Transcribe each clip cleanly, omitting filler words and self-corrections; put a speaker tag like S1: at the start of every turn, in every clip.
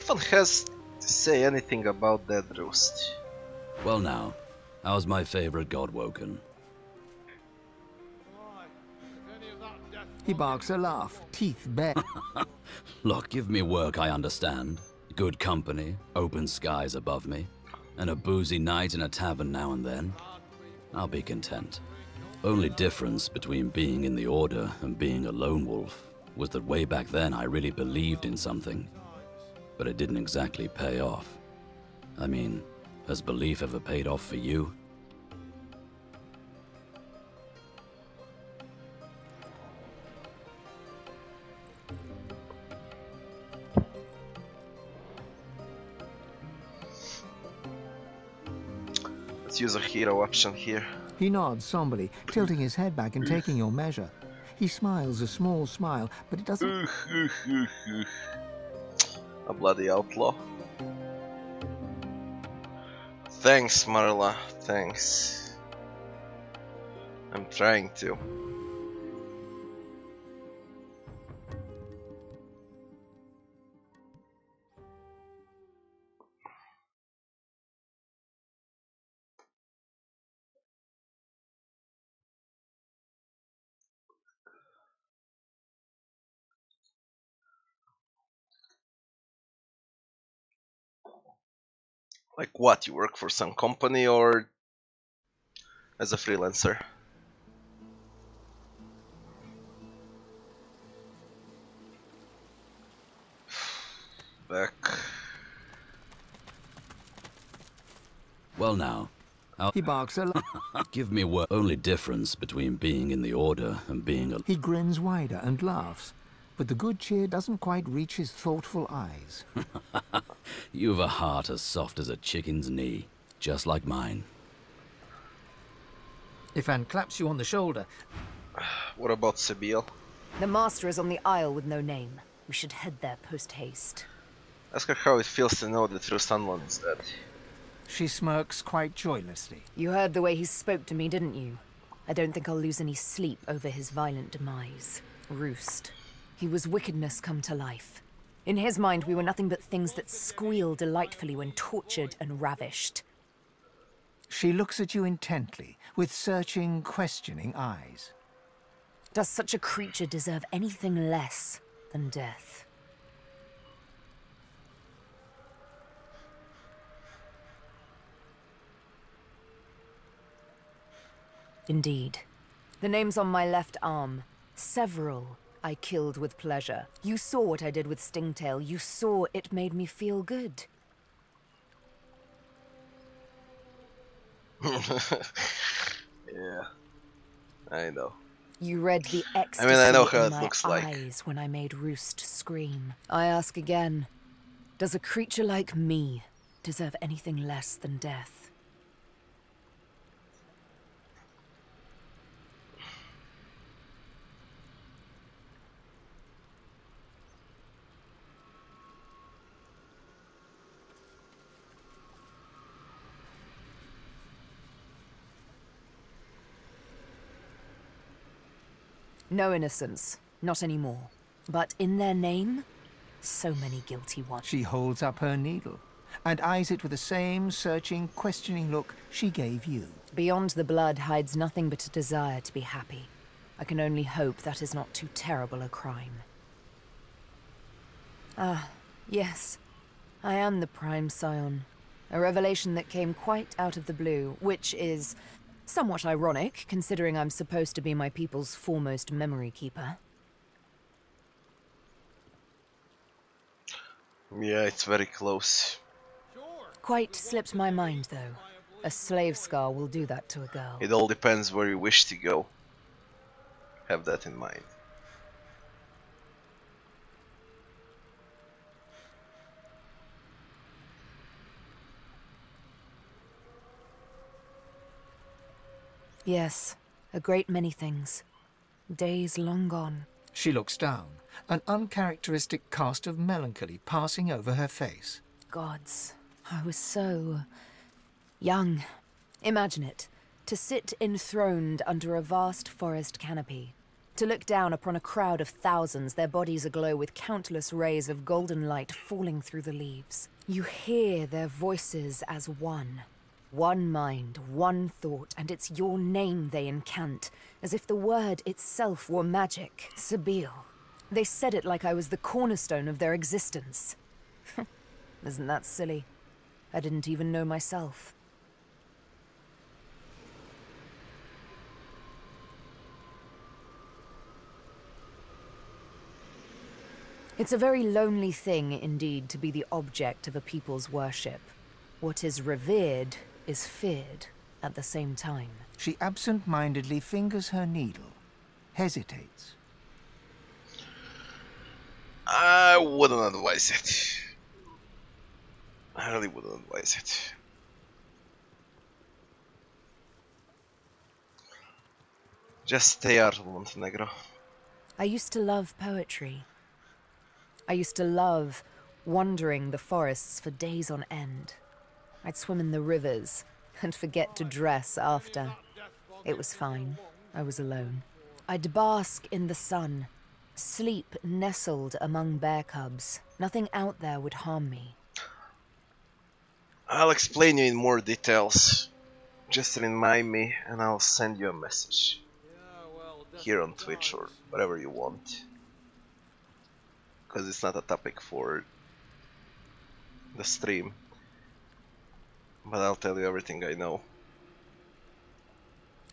S1: one has to say anything about that roast?
S2: Well now, how's my favorite god woken?
S3: He barks a laugh, teeth bare.
S2: Look, give me work I understand. Good company, open skies above me, and a boozy night in a tavern now and then. I'll be content. Only difference between being in the Order and being a lone wolf was that way back then I really believed in something, but it didn't exactly pay off. I mean, has belief ever paid off for you?
S1: Let's use a hero option here.
S3: He nods somberly, tilting his head back and taking your measure. He smiles a small smile, but it doesn't...
S1: A bloody outlaw. Thanks, Marla. Thanks. I'm trying to. Like what? You work for some company or as a freelancer? Back.
S2: Well now,
S3: He barks a laugh.
S2: give me work. Only difference between being in the Order and being a...
S3: He grins wider and laughs, but the good cheer doesn't quite reach his thoughtful eyes.
S2: You've a heart as soft as a chicken's knee, just like mine.
S4: Ifan claps you on the shoulder.
S1: What about Sebil?
S5: The master is on the isle with no name. We should head there post-haste.
S1: Ask her how it feels to know that True Sunland is dead.
S3: She smirks quite joylessly.
S5: You heard the way he spoke to me, didn't you? I don't think I'll lose any sleep over his violent demise. Roost. He was wickedness come to life. In his mind, we were nothing but things that squeal delightfully when tortured and ravished.
S3: She looks at you intently, with searching, questioning eyes.
S5: Does such a creature deserve anything less than death? Indeed. The name's on my left arm. Several I killed with pleasure. You saw what I did with Stingtail. You saw it made me feel good.
S1: Yeah, I know.
S5: You read the ecstasy
S1: I know how
S5: in
S1: it
S5: my
S1: looks like.
S5: eyes when I made Roost scream. I ask again, does a creature like me deserve anything less than death? No innocence, not anymore. But in their name, so many guilty ones.
S3: She holds up her needle and eyes it with the same searching, questioning look she gave you.
S5: Beyond the blood hides nothing but a desire to be happy. I can only hope that is not too terrible a crime. Ah, yes. I am the Prime Scion. A revelation that came quite out of the blue, which is somewhat ironic, considering I'm supposed to be my people's foremost memory keeper.
S1: Yeah, it's very close.
S5: Quite slipped my mind, though. A slave scar will do that to a girl.
S1: It all depends where you wish to go. Have that in mind.
S5: Yes, a great many things. Days long gone.
S3: She looks down, an uncharacteristic cast of melancholy passing over her face.
S5: Gods, I was so young. Imagine it, to sit enthroned under a vast forest canopy, To look down upon a crowd of thousands, their bodies aglow with countless rays of golden light falling through the leaves. You hear their voices as one. One mind, one thought, and it's your name they incant, as if the word itself were magic. Sabeel. They said it like I was the cornerstone of their existence. Isn't that silly? I didn't even know myself. It's a very lonely thing indeed to be the object of a people's worship. What is revered is feared at the same time.
S3: She absent-mindedly fingers her needle, hesitates.
S1: I wouldn't advise it. I really wouldn't advise it. Just stay out of Montenegro.
S5: I used to love poetry. I used to love wandering the forests for days on end. I'd swim in the rivers and forget to dress after. It was fine. I was alone. I'd bask in the sun, sleep nestled among bear cubs. Nothing out there would harm me.
S1: I'll explain you in more details. Just remind me and I'll send you a message. Here on Twitch or whatever you want. Because it's not a topic for the stream. But I'll tell you everything I know.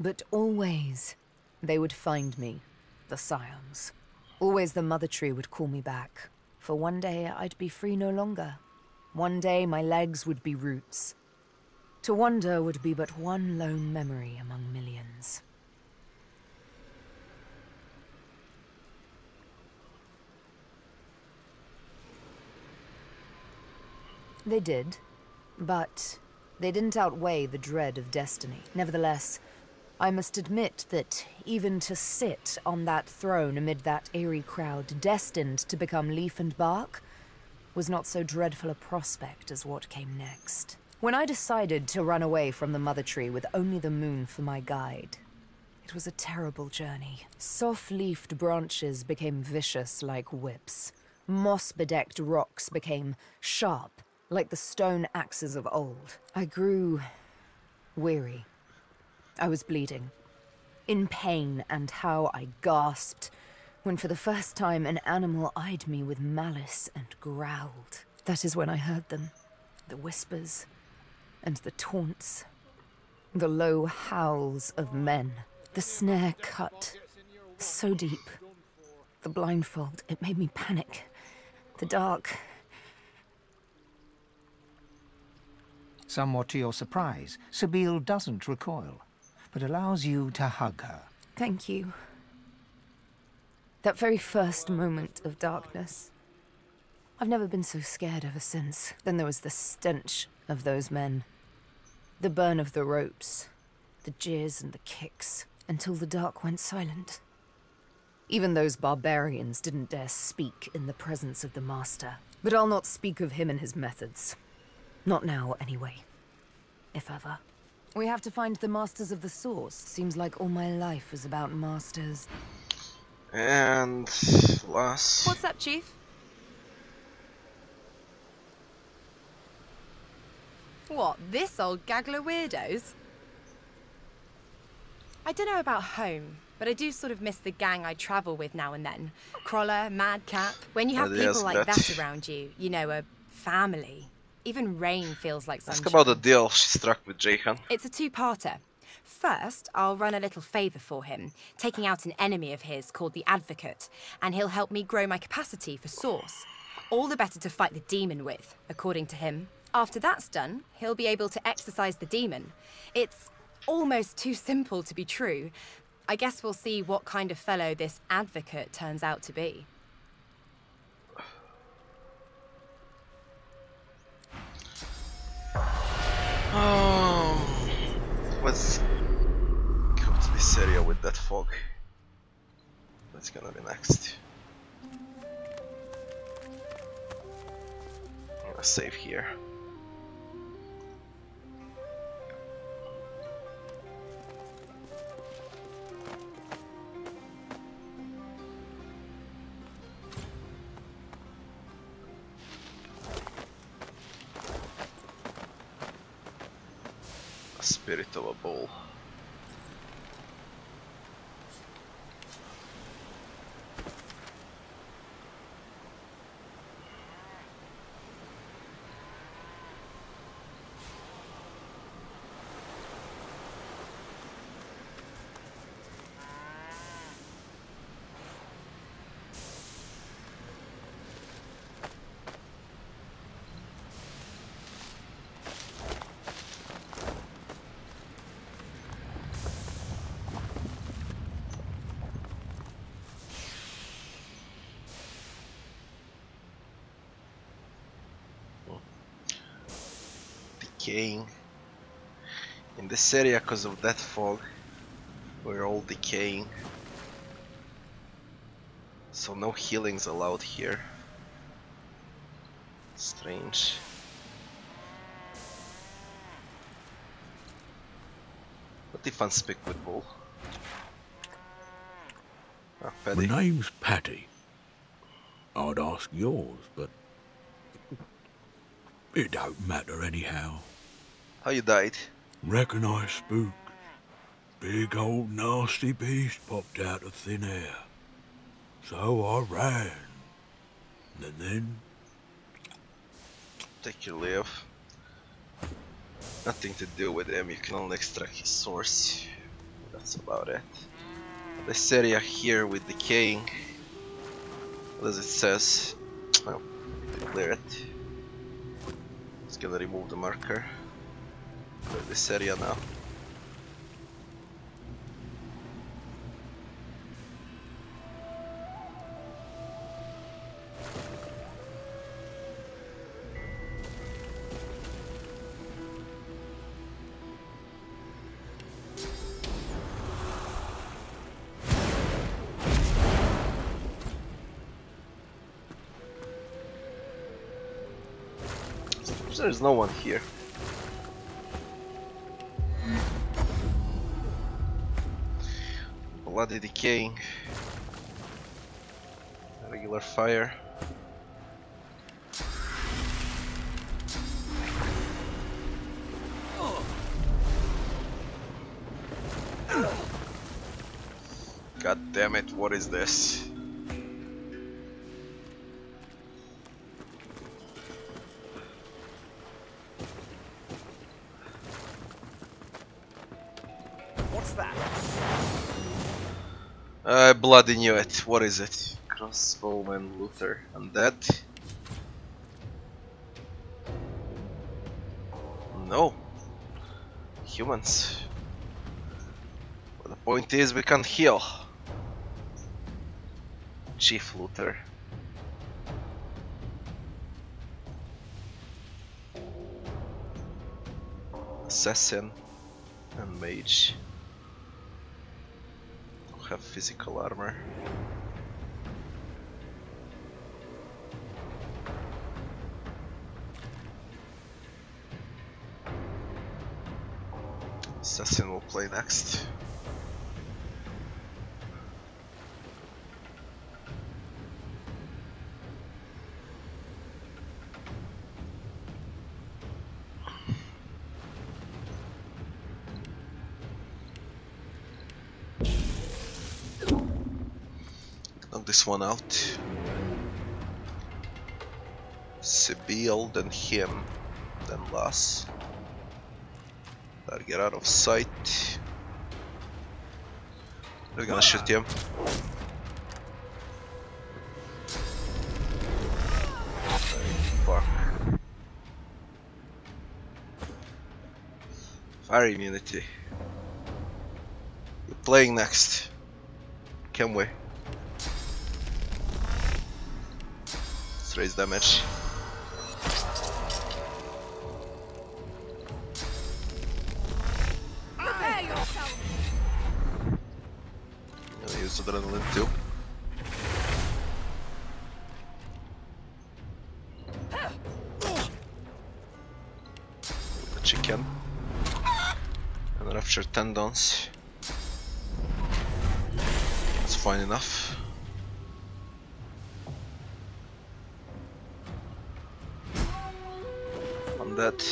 S5: But always, they would find me, the Scions. Always the Mother Tree would call me back. For one day I'd be free no longer. One day my legs would be roots. To wander would be but one lone memory among millions. They did, but they didn't outweigh the dread of destiny. Nevertheless, I must admit that even to sit on that throne amid that eerie crowd, destined to become leaf and bark, was not so dreadful a prospect as what came next. When I decided to run away from the Mother Tree with only the moon for my guide, it was a terrible journey. Soft-leafed branches became vicious like whips. Moss-bedecked rocks became sharp like the stone axes of old. I grew weary. I was bleeding, in pain, and how I gasped when for the first time an animal eyed me with malice and growled. That is when I heard them, the whispers and the taunts, the low howls of men, the snare cut so deep, the blindfold, it made me panic, the dark.
S3: Somewhat to your surprise, Sabeel doesn't recoil, but allows you to hug her.
S5: Thank you. That very first moment of darkness. I've never been so scared ever since. Then there was the stench of those men. The burn of the ropes. The jeers and the kicks. Until the dark went silent. Even those barbarians didn't dare speak in the presence of the Master. But I'll not speak of him and his methods. Not now, anyway. If ever. We have to find the Masters of the Source. Seems like all my life was about Masters.
S1: And last.
S6: What's up, Chief? What, this old gaggle of weirdos? I don't know about home, but I do sort of miss the gang I travel with now and then. Crawler, Madcap. When you have people like that around you, you know, a family. Even rain feels like sunshine.
S1: Ask about the deal she struck with Jahan.
S6: It's a two-parter. First, I'll run a little favour for him, taking out an enemy of his called the Advocate, and he'll help me grow my capacity for Source. All the better to fight the demon with, according to him. After that's done, he'll be able to exorcise the demon. It's almost too simple to be true. I guess we'll see what kind of fellow this Advocate turns out to be.
S1: Let's go to this area with that fog. That's gonna be next. I'm gonna save here. Spirit of a bull. Decaying. In this area, because of that fog, we're all decaying. So no healings allowed here. Strange. What if unspeak with bull? Ah, Paddy.
S7: My name's Paddy. I'd ask yours, but it don't matter anyhow.
S1: How you died?
S7: Reckon I spooked. Big old nasty beast popped out of thin air. So I ran. And then...
S1: Take your leave. Nothing to do with him, you can only extract his source. That's about it. This area here with decaying, as it says, well, clear it. It's gonna remove the marker. Clear this area now. There's no one here. Bloody decaying. Regular fire. God damn it, what is this? I bloody knew it. What is it? Crossbowman, looter, undead? No. Humans. But the point is we can't heal. Chief looter. Assassin and mage. Have physical armor. Assassin will play next. This one out. Sibyl, then him, then Lass. Better get out of sight. They're gonna shoot him. Fuck. Fire immunity. You're playing next. Can we? Raise damage.
S6: Prepare yourself.
S1: I'm gonna use adrenaline too. The chicken and ruptured tendons. That's fine enough. That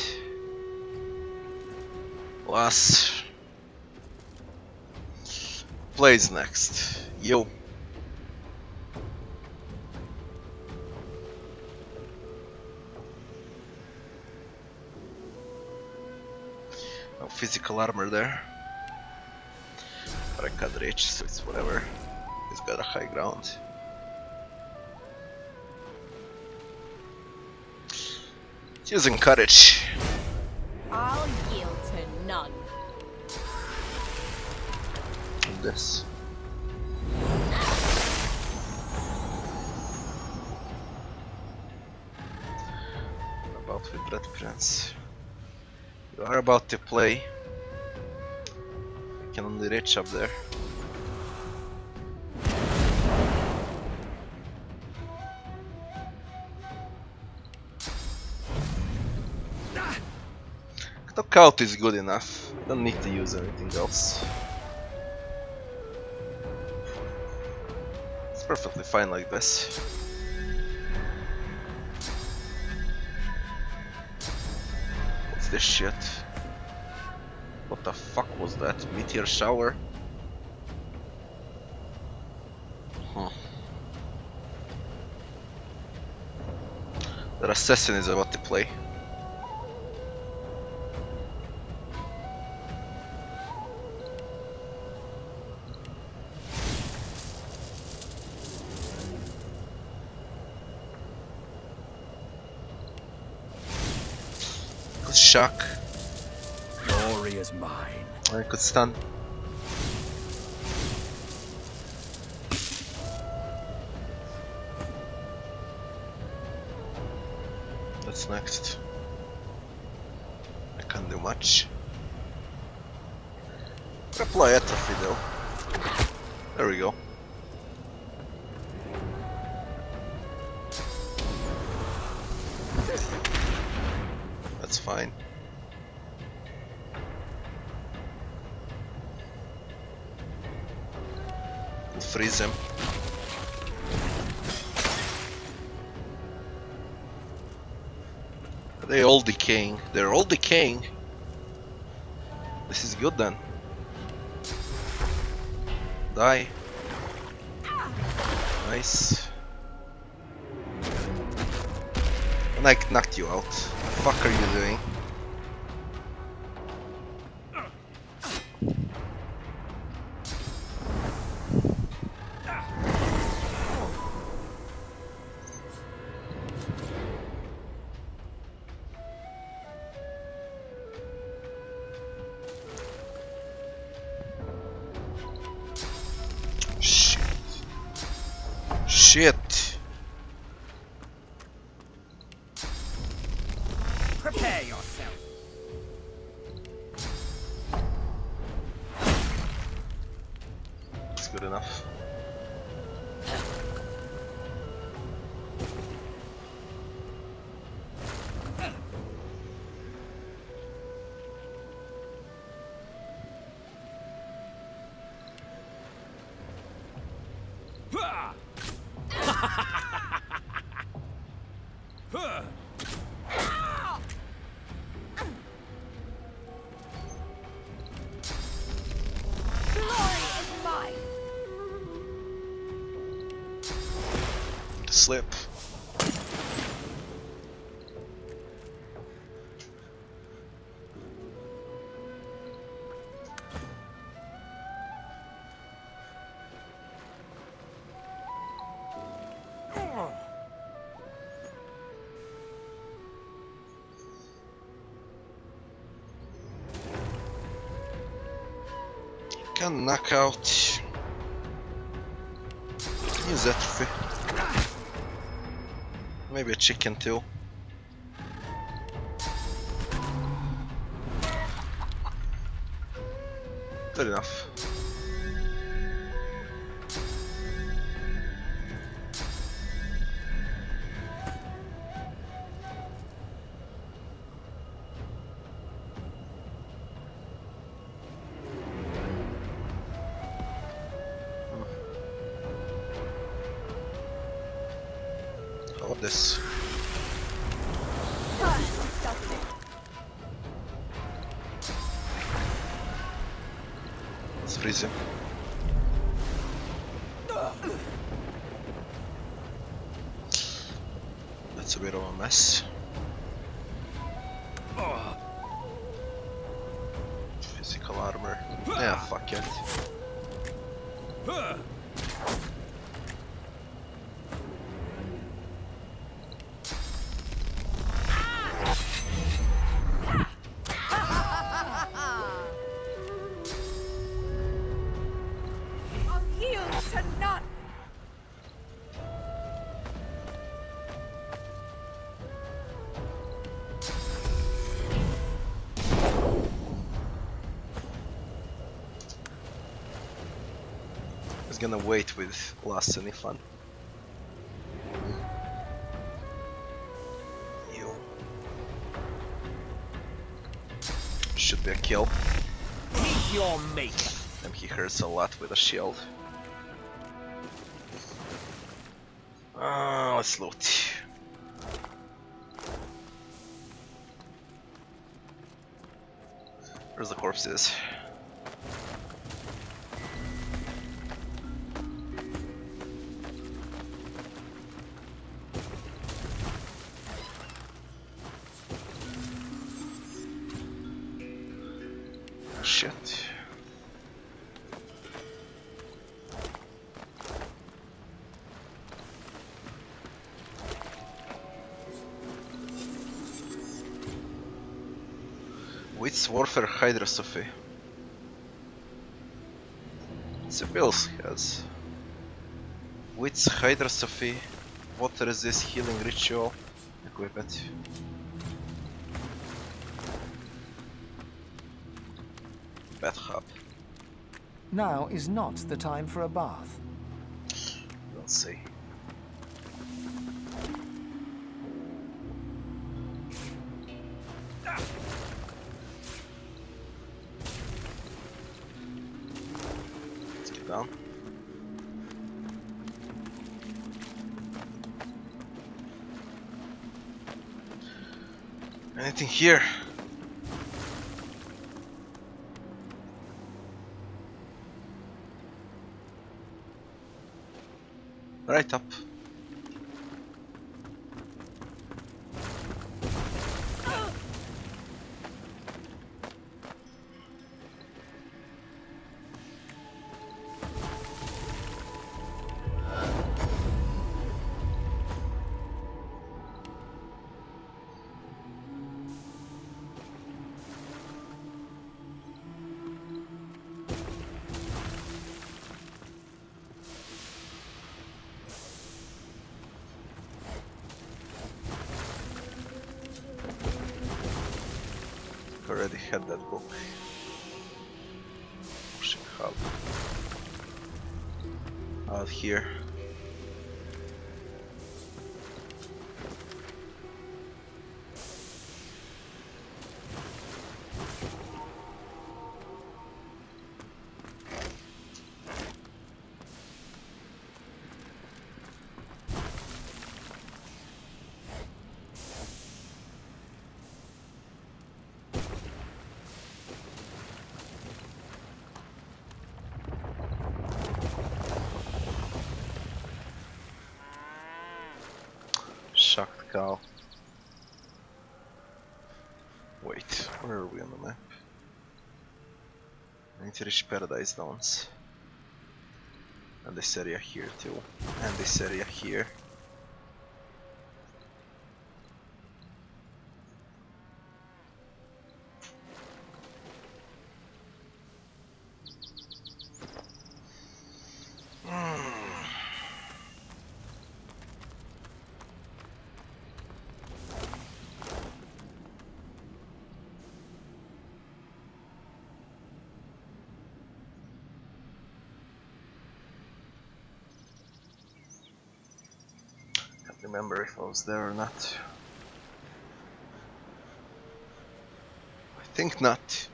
S1: Plus plays next. Yo. No physical armor there. But I can't reach, so it's whatever. He's got a high ground. Using courage.
S6: I'll yield to none.
S1: And this. About with Red Prince. You are about to play. I can only reach up there. Knockout is good enough. I don't need to use anything else. It's perfectly fine like this. What's this shit? What the fuck was that? Meteor shower? Huh. That assassin is about to play. Shock.
S7: Glory is mine.
S1: I could stun. That's next. I can't do much. Apply atrophy though. There we go. That's fine. We'll freeze him. Are they all decaying? They're all decaying. This is good then. Die. Nice. And I knocked you out. What the fuck are you doing? Shit.
S8: Prepare yourself.
S1: It's good enough. Slip. Can knock out. Use atrophy. Maybe a chicken too. Good enough. How about this? freeze him. That's a bit of a mess. Physical armor. Yeah, fuck it. Gonna wait with last any fun. You should be a kill.
S8: Meet your maker.
S1: And he hurts a lot with a shield. Let's loot. Where's the corpses? Shit. Wits Warfare Hydrosophy. Sibyls has Wits Hydrosophy, Water Resist Healing Ritual. Equip it. Bathtub.
S3: Now is not the time for a bath.
S1: We'll see. Let's get down. Anything here? Right up. Already had that book. Pushing hub. Out here. Shocked cow. Wait, where are we on the map? I need to reach Paradise Dawns. And this area here too. And this area here. Remember if I was there or not. I think not.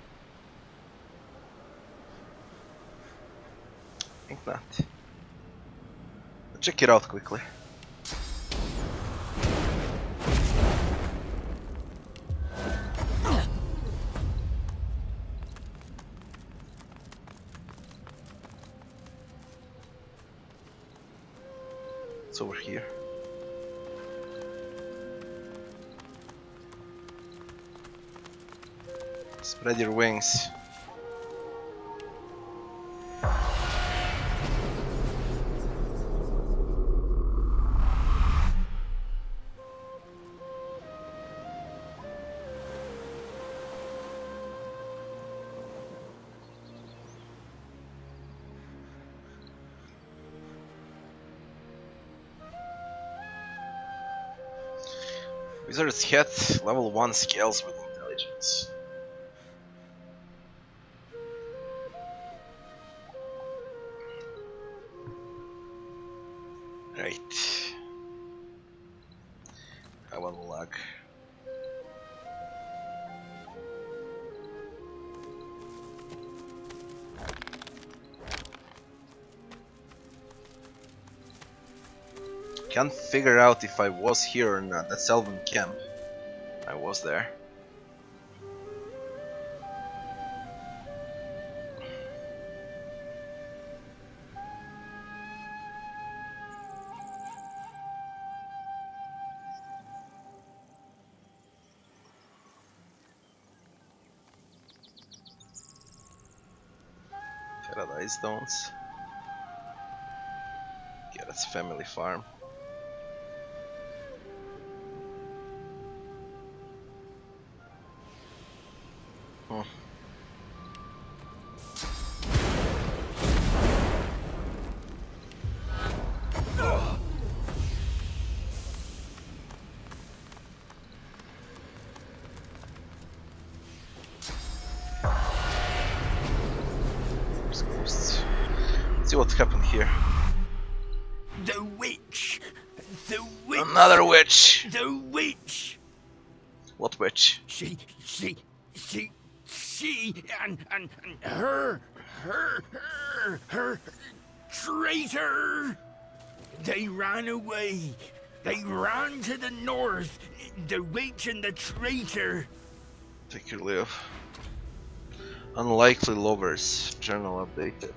S1: I think not. I'll check it out quickly. What's over here? Spread your wings. Wizard's hat, level 1 scales with intelligence. Right. I want luck. Can't figure out if I was here or not. That's Elven camp. I was there. Paradise Downs. Yeah, that's family farm. Hmm. There's ghosts. Let's see what happened here.
S8: The witch! The witch!
S1: Another witch!
S8: The witch!
S1: What witch?
S8: She and her traitor! They ran away. They ran to the north. The witch and the traitor.
S1: Take your leave. Unlikely lovers. Journal updated.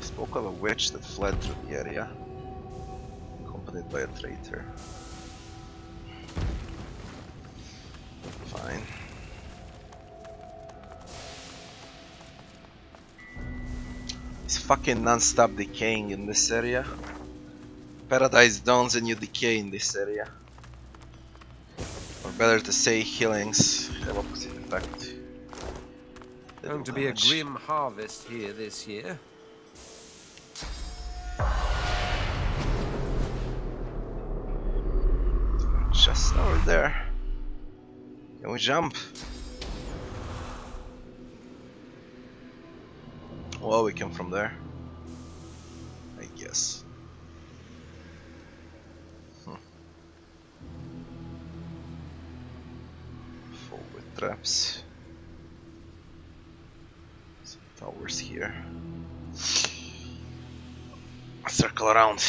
S1: Spoke of a witch that fled through the area, accompanied by a traitor. Fine. It's fucking non-stop decaying in this area. Paradise Dawns and you decay in this area. Or better to say, healings have opposite effect.
S9: Going to be a grim harvest here this year.
S1: Just over there. Can we jump? Well, we come from there, I guess. Full with traps. Some towers here. Circle around.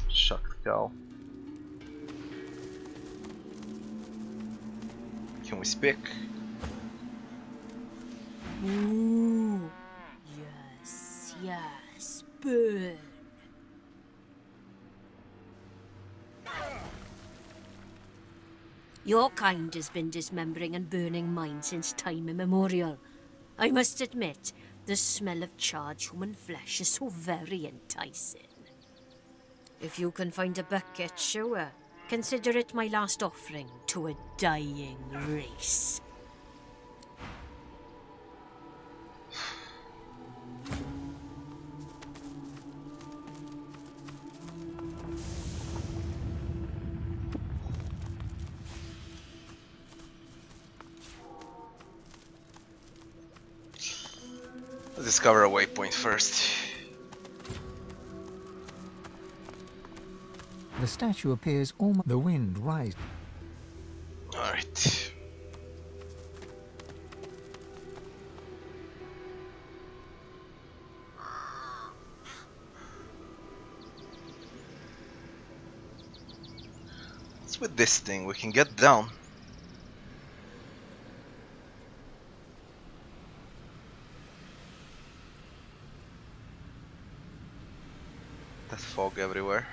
S1: Shocked cow. Can we speak?
S10: Ooh, yes, yes, burn. Your kind has been dismembering and burning mine since time immemorial. I must admit, the smell of charred human flesh is so very enticing. If you can find a bucket, sure. Consider it my last offering to a dying race.
S1: Let's discover a waypoint first.
S3: The statue appears almost. The wind rises.
S1: Alright. with this thing, we can get down. That fog everywhere.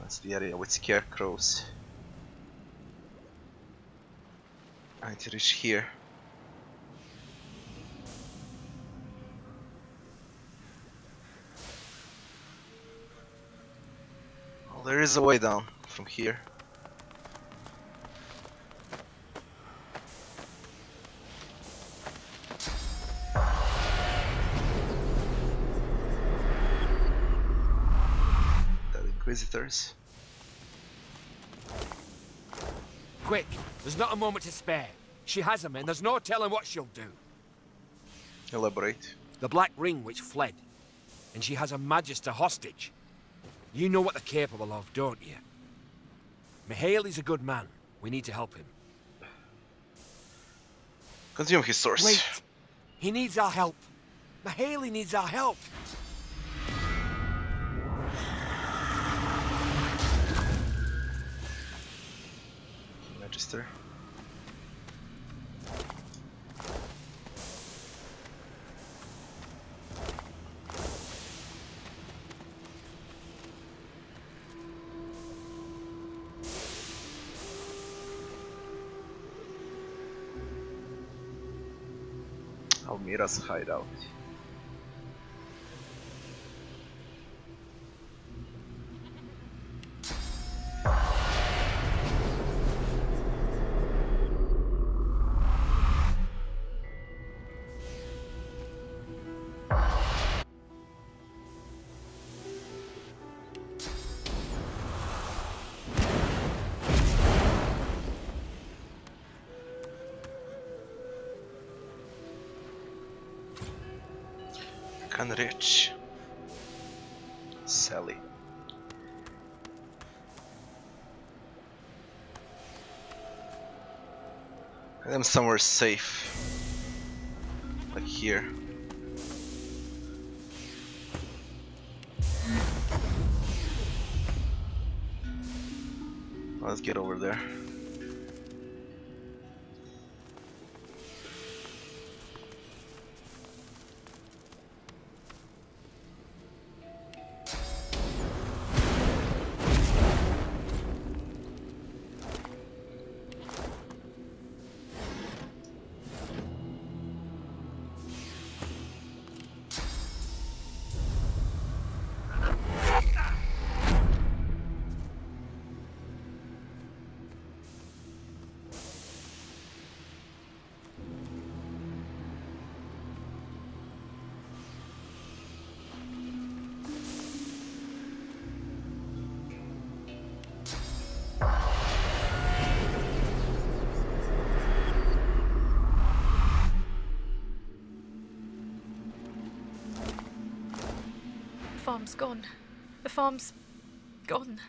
S1: That's the area with scarecrows. I need to reach here. Well, there is a way down from here. Inquisitors.
S11: Quick! There's not a moment to spare. She has him, and there's no telling what she'll do.
S1: Elaborate.
S11: The Black Ring which fled, and she has a Magister hostage. You know what they're capable of, don't you? Mihaly's a good man. We need to help him.
S1: Consume his source.
S11: Wait! He needs our help. Mihaly needs our help.
S1: Magister. Almira's hideout. Rich. Sally. I am somewhere safe. Like here. Let's get over there.
S12: The farm's gone. The farm's gone.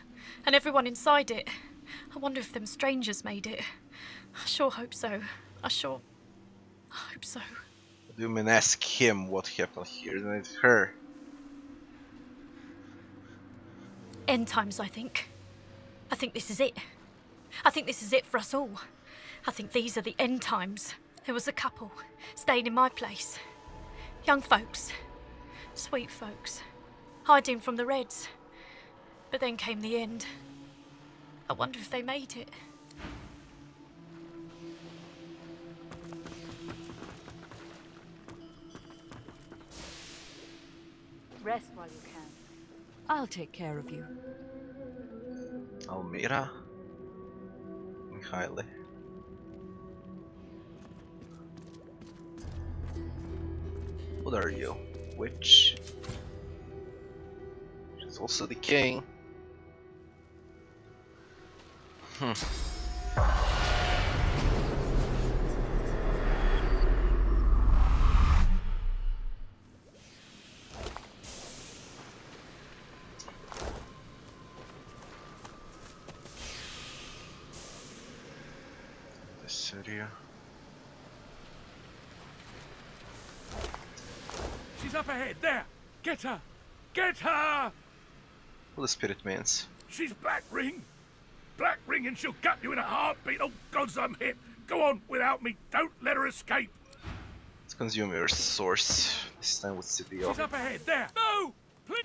S12: And everyone inside it. I wonder if them strangers made it. I sure hope so. I hope so.
S1: Do you mean ask him what happened here, and it's her?
S12: End times, I think. I think this is it. I think this is it for us all. I think these are the end times. There was a couple staying in my place. Young folks. Sweet folks. Hiding from the Reds. But then came the end. I wonder if they made it.
S13: Rest while you can. I'll take care of you.
S1: Almira? Mihaly. What are you? Witch? She's also the king. This area.
S8: She's up ahead, there! Get her! Get her!
S1: What the spirit means.
S14: She's Black Ring. Black Ring and she'll gut you in a heartbeat. Oh, gods, I'm hit. Go on without me. Don't let her escape.
S1: Let's consume your source. This time with Sibyl.
S14: She's up ahead. There. No! Please.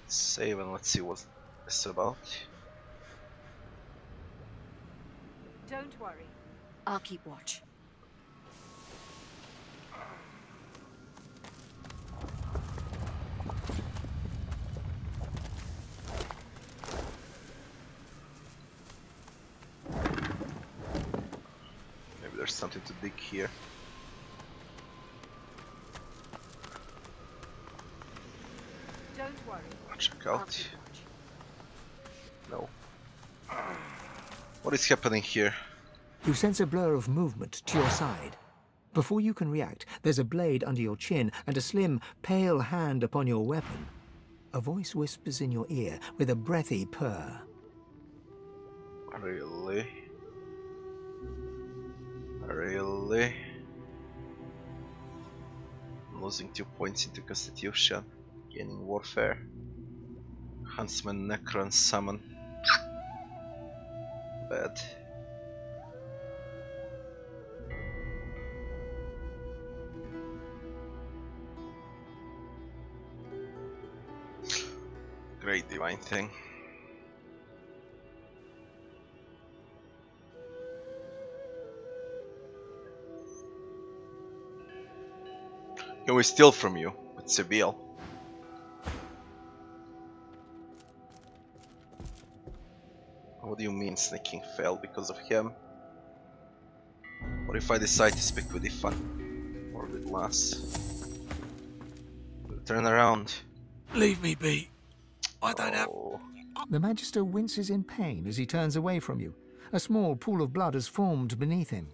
S1: Save and let's see what it's about.
S13: Don't worry. I'll keep watch.
S1: Maybe there's something to dig here.
S13: Don't worry.
S1: Check out. No. What is happening here?
S3: You sense a blur of movement to your side. Before you can react, there's a blade under your chin and a slim, pale hand upon your weapon. A voice whispers in your ear with a breathy purr.
S1: Really? Really? I'm losing 2 points into Constitution. Gaining Warfare. Huntsman, Necron, Summon. Bad. Great divine thing. Can we steal from you with Sibyl? What do you mean sneaking failed because of him? What if I decide to speak with Ifan? Or with Lass? Turn around.
S7: Leave me be. I don't have...
S3: The Magister winces in pain as he turns away from you. A small pool of blood has formed beneath him.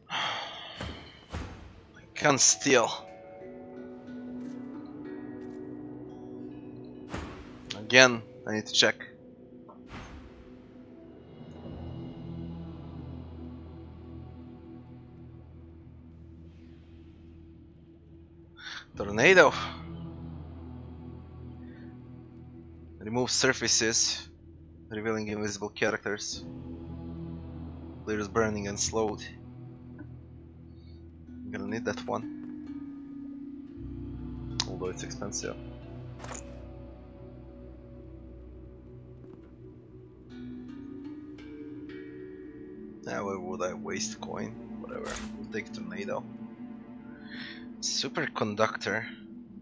S1: I can't steal. Again, I need to check. Tornado. Remove surfaces, revealing invisible characters. Clears burning and slowed. I'm gonna need that one. Although it's expensive. Now why would I waste coin? Whatever. We'll take Tornado. Superconductor.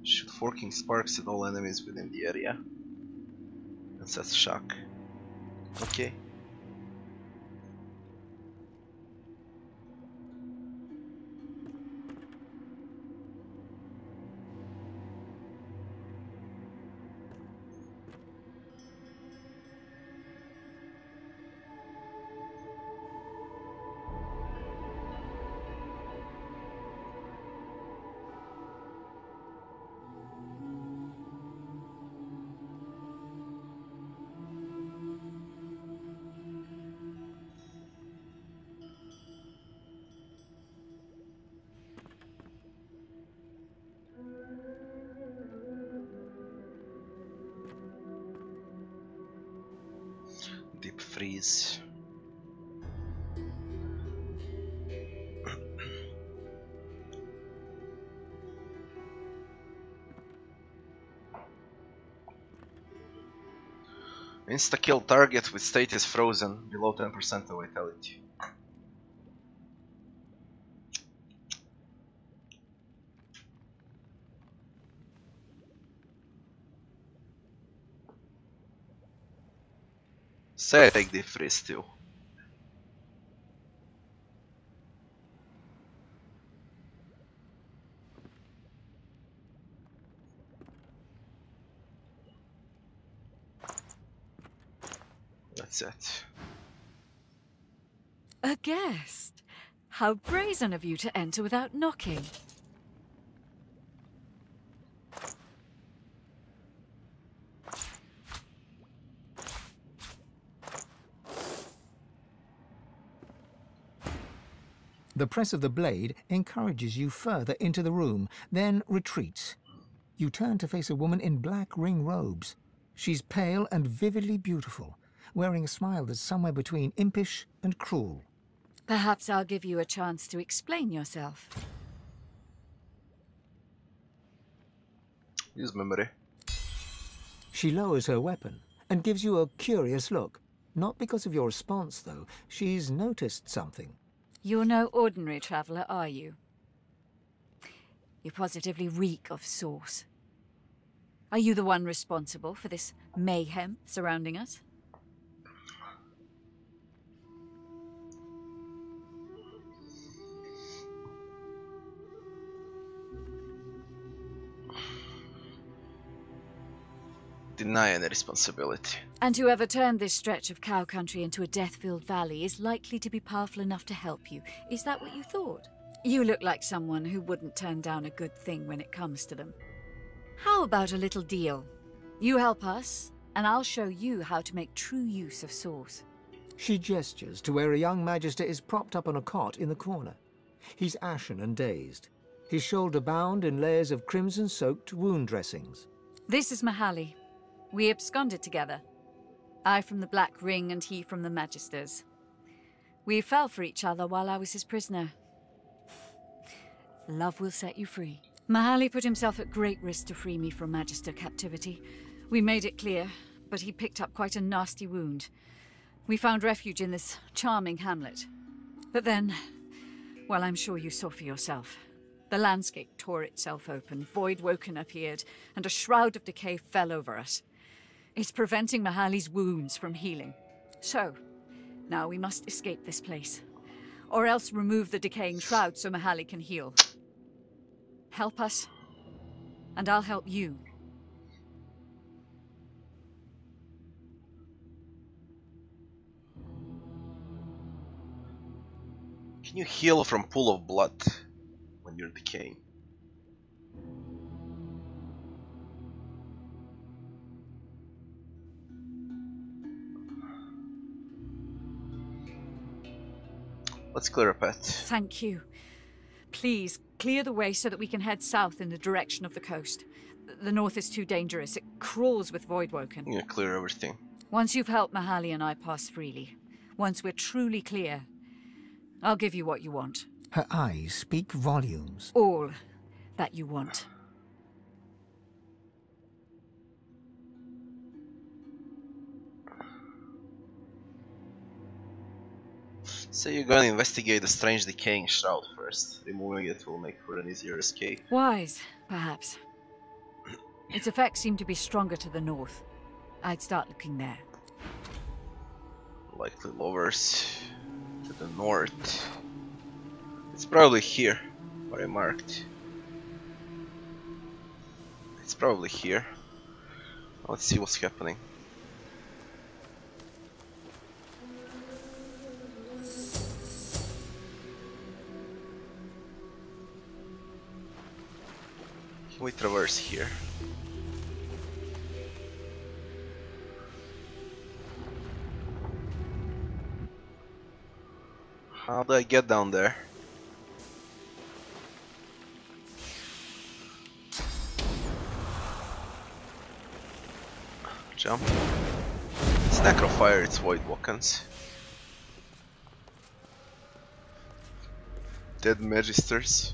S1: Shoot forking sparks at all enemies within the area. And sets shock. Okay. Deep freeze. Insta-kill target with status frozen below 10% of vitality. Say I take the freeze too. That's it.
S13: A guest? How brazen of you to enter without knocking.
S3: The press of the blade encourages you further into the room, then retreats. You turn to face a woman in black ring robes. She's pale and vividly beautiful, wearing a smile that's somewhere between impish and cruel.
S13: Perhaps I'll give you a chance to explain yourself.
S1: Use memory.
S3: She lowers her weapon and gives you a curious look. Not because of your response, though. She's noticed something.
S13: You're no ordinary traveller, are you? You positively reek of sauce. Are you the one responsible for this mayhem surrounding us?
S1: Deny any responsibility.
S13: And whoever turned this stretch of cow country into a death-filled valley is likely to be powerful enough to help you. Is that what you thought? You look like someone who wouldn't turn down a good thing when it comes to them. How about a little deal? You help us, and I'll show you how to make true use of sauce.
S3: She gestures to where a young magister is propped up on a cot in the corner. He's ashen and dazed, his shoulder bound in layers of crimson-soaked wound dressings.
S13: This is Mahalli. We absconded together. I from the Black Ring and he from the Magisters. We fell for each other while I was his prisoner. Love will set you free. Mahalli put himself at great risk to free me from Magister captivity. We made it clear, but he picked up quite a nasty wound. We found refuge in this charming hamlet. But then, well, I'm sure you saw for yourself. The landscape tore itself open, Voidwoken appeared, and a shroud of decay fell over us. It's preventing Mahalli's wounds from healing. So, now we must escape this place. Or else remove the decaying shroud so Mahalli can heal. Help us, and I'll help you.
S1: Can you heal from pool of blood when you're decaying? Let's clear a path.
S13: Thank you. Please, clear the way so that we can head south in the direction of the coast. The north is too dangerous. It crawls with Voidwoken.
S1: Yeah, clear everything.
S13: Once you've helped Mahalli and I pass freely, once we're truly clear, I'll give you what you want.
S3: Her eyes speak volumes.
S13: All that you want.
S1: So you're gonna investigate the strange decaying shroud first. Removing it will make for an easier escape.
S13: Wise, perhaps. Its effects seem to be stronger to the north. I'd start looking there.
S1: Likely lovers to the north. It's probably here, where I marked. It's probably here. Let's see what's happening. Can we traverse here? How do I get down there? Jump. It's Necrofire, it's Voidwokens. Dead Magisters.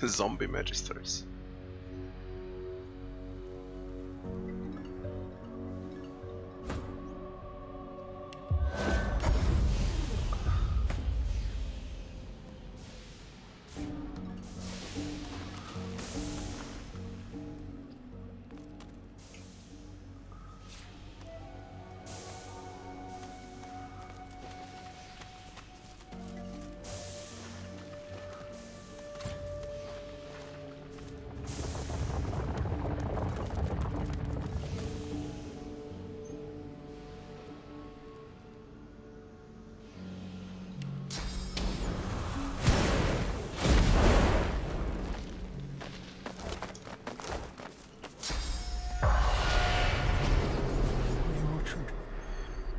S1: Zombie Magisters.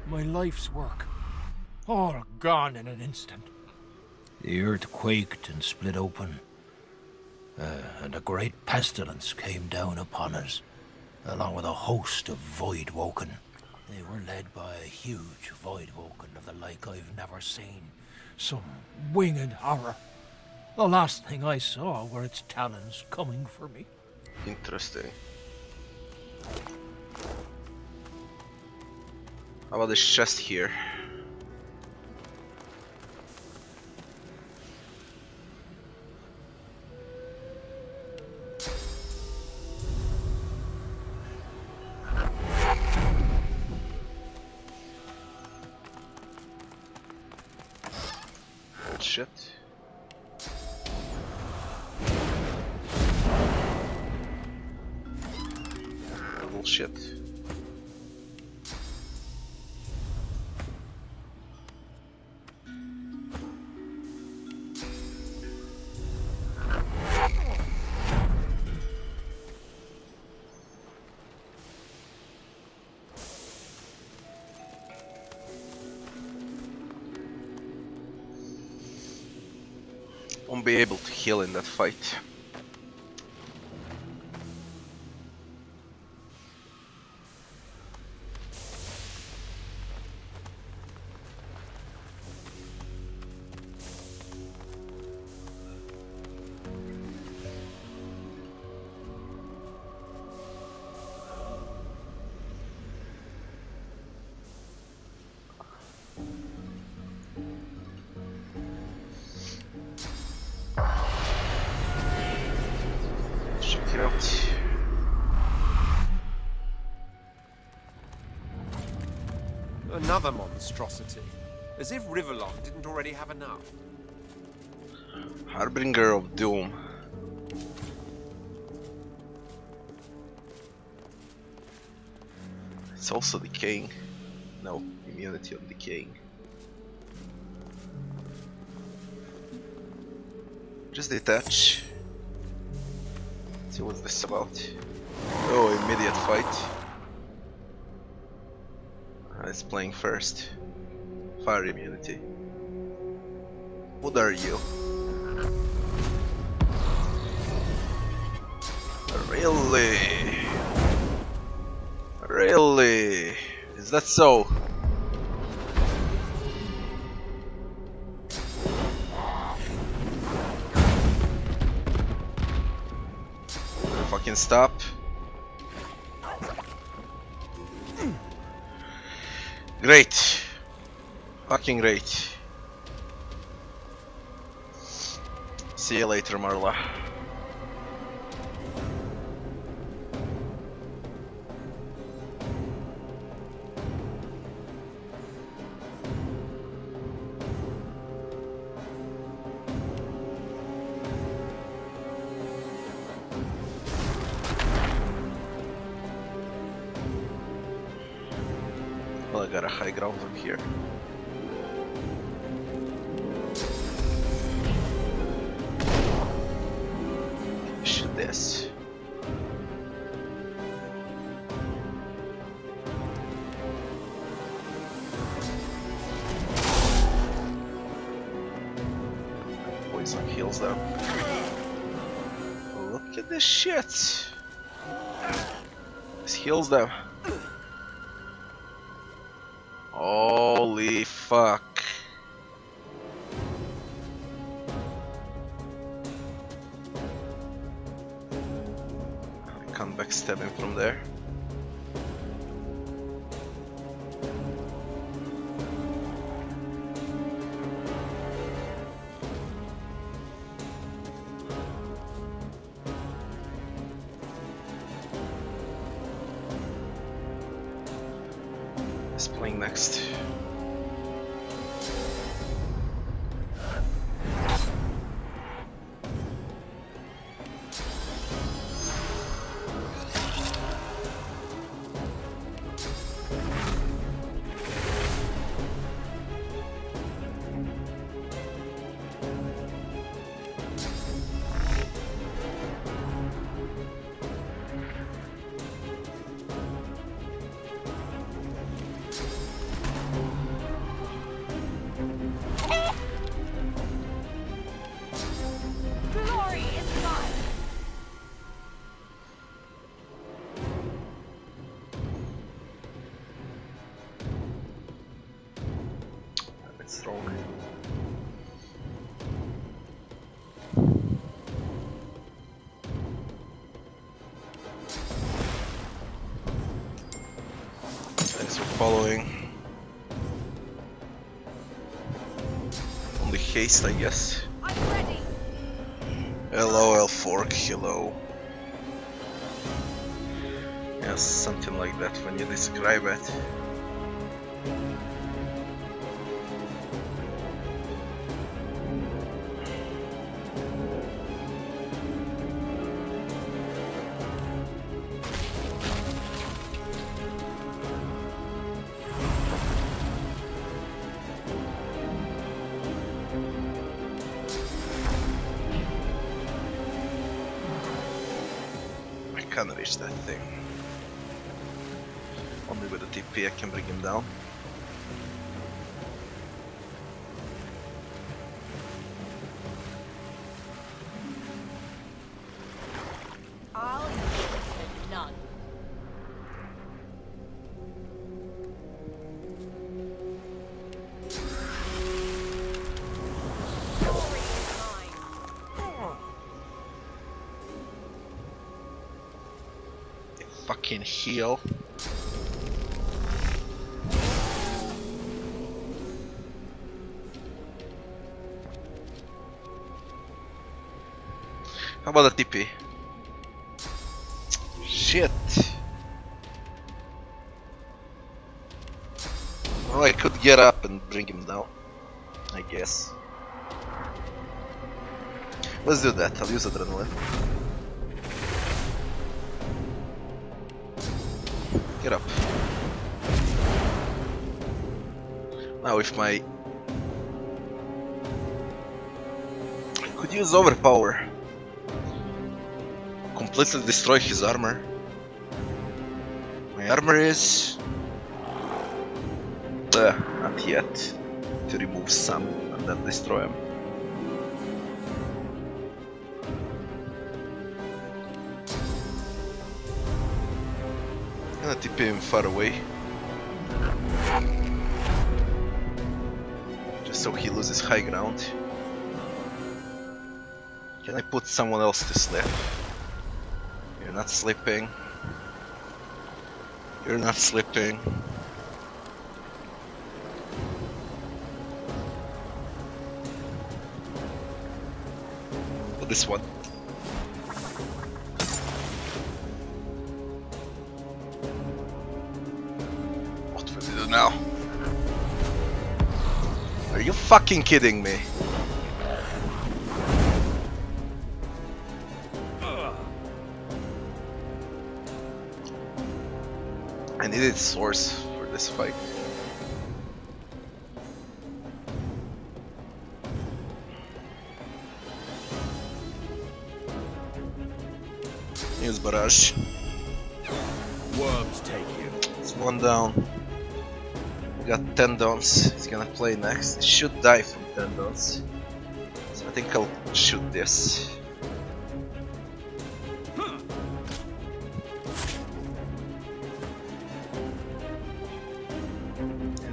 S11: My life's work.
S7: all gone in an instant. The earth quaked and split open, and a great pestilence came down upon us, along with a host of void-woken. They were led by a huge void-woken of the like I've never seen. Some winged horror. The last thing I saw were its talons coming for me.
S1: Interesting. How about this chest here? Bullshit. Bullshit. Won't be able to heal in that fight.
S9: Another monstrosity. As if Riverlong didn't already have enough.
S1: Harbinger of Doom. It's also decaying. No, immunity on decaying. Just detach. See what's this about. Oh, immediate fight. It's playing first. Fire immunity. What are you? Really? Really? Is that so? Fucking stop. Great. Fucking great. See you later, Marla. Well, I got a high ground from here. Shoot this. Poison heals them. Look at this shit. This heals them. Holy fuck. I can't backstab him from there. Who's playing next? following. Only haste, I guess.
S6: I'm ready.
S1: Hello, Elfork, hello. Yes, something like that when you describe it. I can't reach that thing. Only with a TP I can bring him down.
S6: I'll give it to none. Glory is mine.
S1: Fucking heal. How about a TP? Shit. Well, I could get up and bring him down, I guess. Let's do that. I'll use adrenaline. Get up. Now if my... I could use overpower. Completely destroy his armor. My armor is... not yet. To remove some and then destroy him. I'm gonna TP him far away. Just so he loses high ground. Can I put someone else to sleep? You're not sleeping. You're not sleeping. Oh, this one. What will we do now? Are you fucking kidding me? I needed source for this fight. Use barrage.
S8: Worms take you.
S1: It's one down. We got tendons. He's gonna play next. He should die from tendons. So I think I'll shoot this.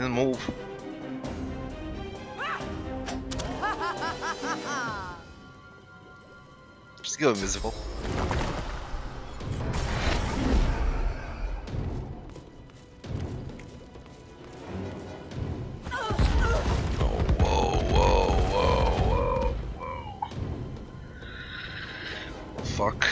S1: Didn't move. Just go invisible. Fuck.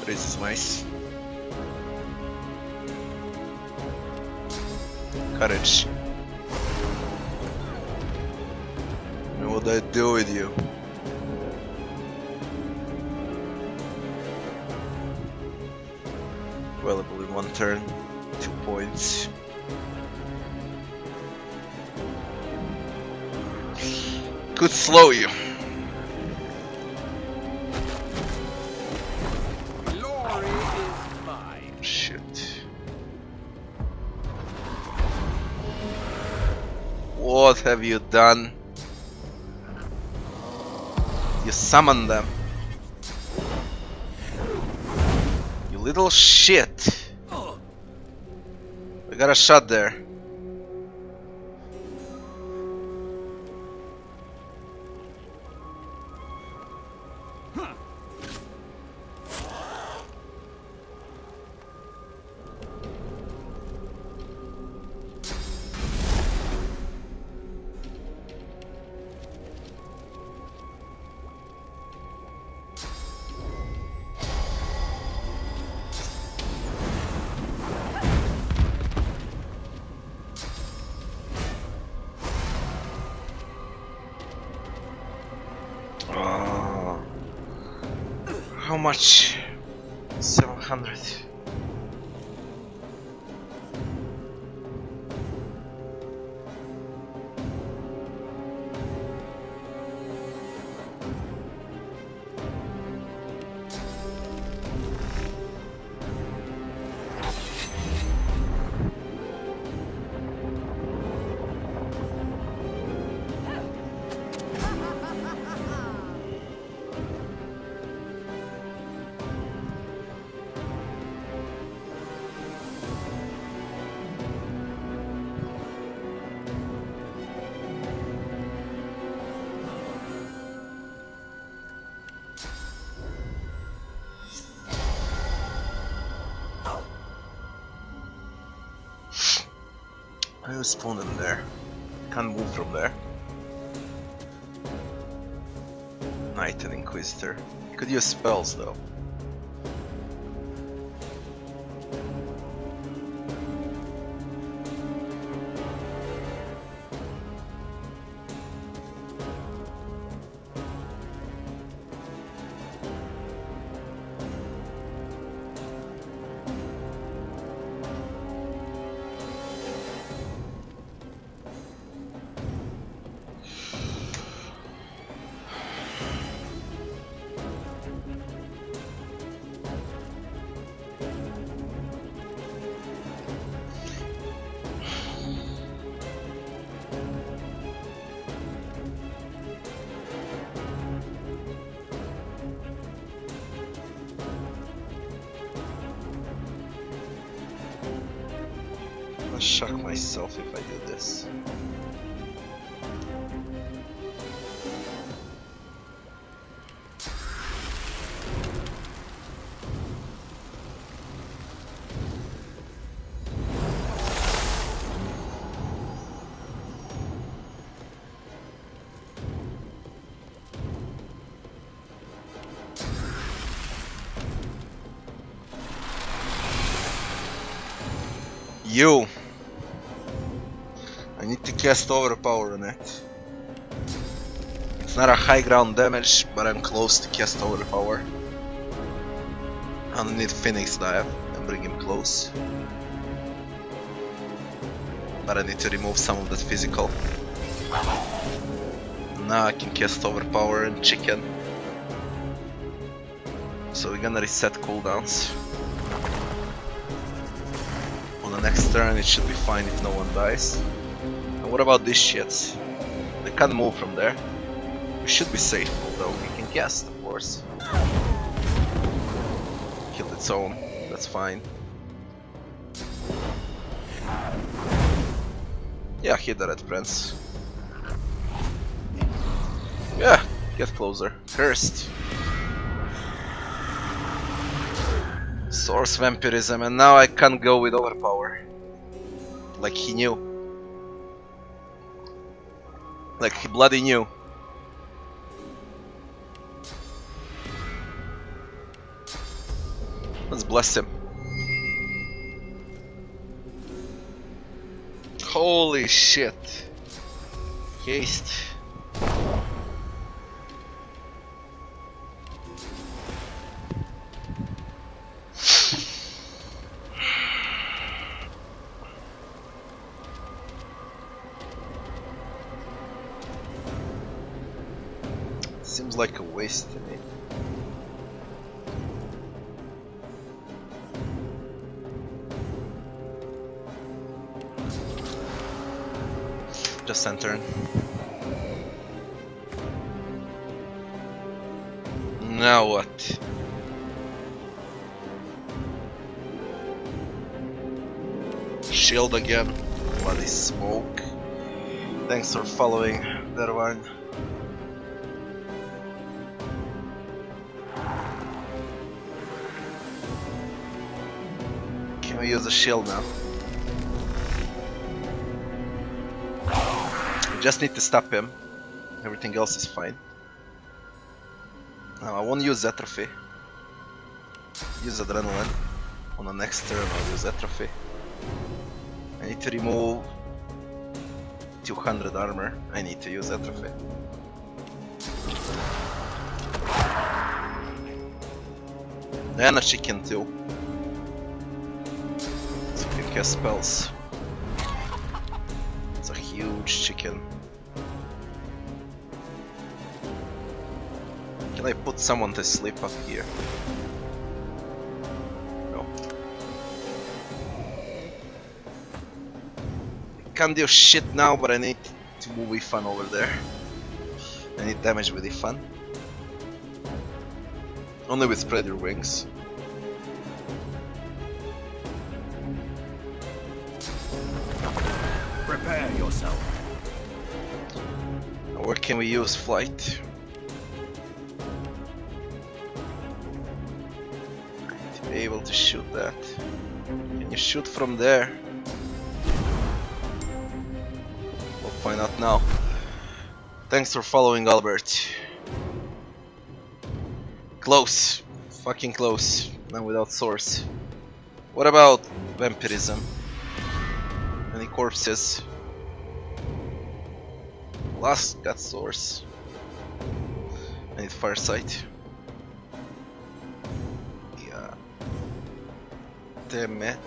S1: This is nice. Courage. You know what I do with you? Available in one turn, 2 points. Could slow you.
S8: Glory is mine.
S1: Shit. What have you done? You summoned them. Little shit. I got a shot there. How much? 700. I was spawned in there. Can't move from there. Knight and Inquisitor. You could use spells though. I'll shock myself if I do this. You! I need to cast Overpower on it. It's not a high ground damage, but I'm close to cast Overpower. I need Phoenix Dive and bring him close. But I need to remove some of that physical. Now I can cast Overpower and Chicken. So we're gonna reset cooldowns. The next turn it should be fine if no one dies. And what about these shits? They can't move from there. We should be safe, although we can cast, of course. Killed its own, that's fine. Yeah, hit the Red Prince. Yeah, get closer. Cursed. Source Vampirism, and now I can't go with Overpower. Like he knew. Like he bloody knew. Let's bless him. Holy shit. Haste. Seems like a waste to me. Just end turn. Now what? Shield again. Bloody smoke. Thanks for following, Derwine. We use a shield now. We just need to stop him. Everything else is fine. Now I won't use atrophy. Use adrenaline. On the next turn I'll use atrophy. I need to remove 200 armor. I need to use atrophy. And a chicken too. So you can cast spells. It's a huge chicken. Can I put someone to sleep up here? No. Can't do shit now, but I need to move Ifan over there. I need damage with Ifan. Only with spread your wings.
S14: Prepare yourself.
S1: Where can we use flight? To be able to shoot that. Can you shoot from there? We'll find out now. Thanks for following, Albert. Close. Fucking close. Now without source. What about vampirism? Any corpses? Last got source. I need firesight. Yeah. Damn it.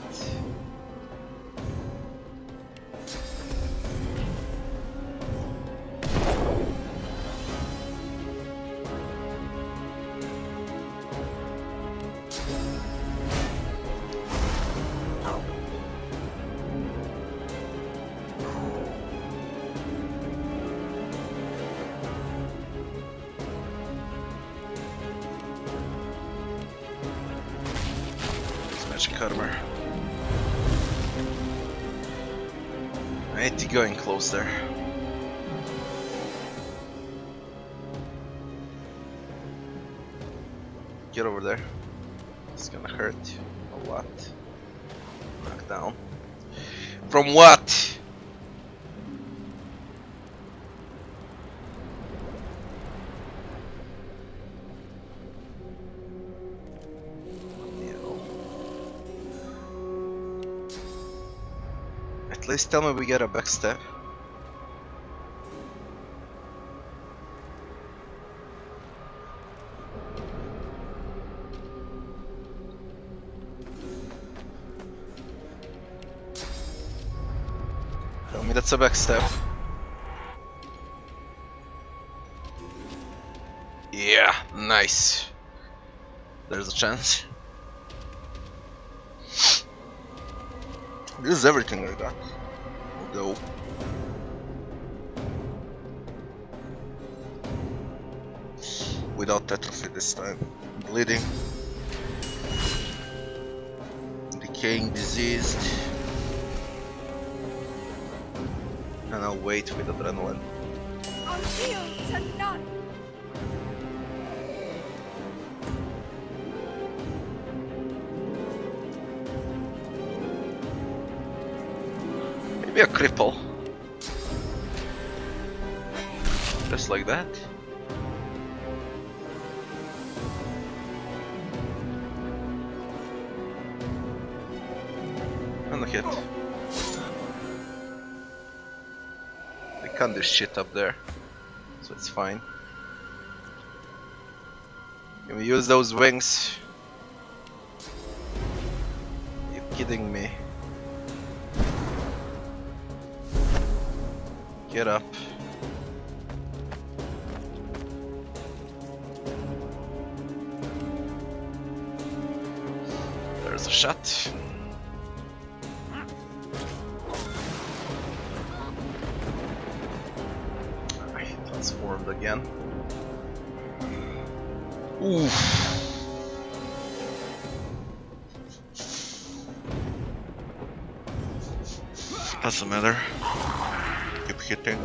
S1: Armor. I need to go in close there. Get over there. It's gonna hurt a lot. Knock down. From what? At least tell me we get a backstab. Tell me that's a backstab. Yeah, nice. There's a chance. This is everything I got. We'll go. Without atrophy this time. Bleeding. Decaying, diseased. And I'll wait with adrenaline.
S15: I'll yield to none.
S1: Maybe a cripple. Just like that. And a hit. They can't do shit up there, so it's fine. Can we use those wings? Are you kidding me? Get up. There's a shot. I transformed again. Oof. Doesn't matter. Keep hitting.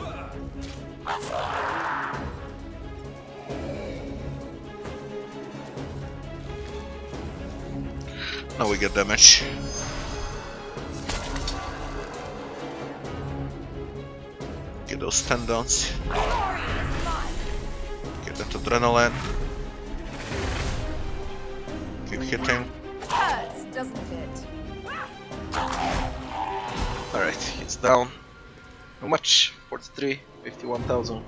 S1: Now we get damage. those tendons. Get that adrenaline. Keep hitting.
S5: Hurts, doesn't it?
S1: Alright, he's down. How much? 43, 51,000.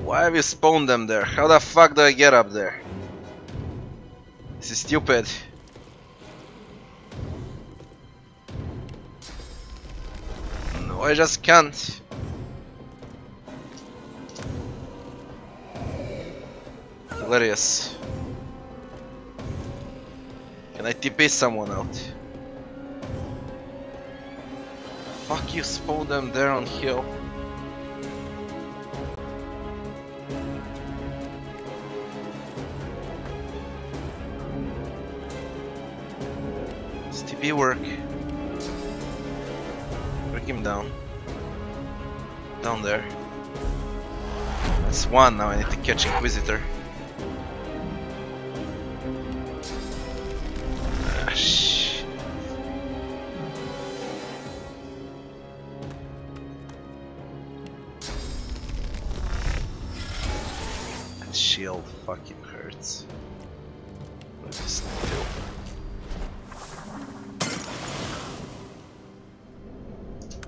S1: Why have you spawned them there? How the fuck do I get up there? This is stupid. No, I just can't. Hilarious. Can I TP someone out? Fuck you, spawn them there on hill. Does TP work? Break him down. Down there. That's one, now I need to catch Inquisitor. Ah, shit. That shield fucking hurts. What does this do?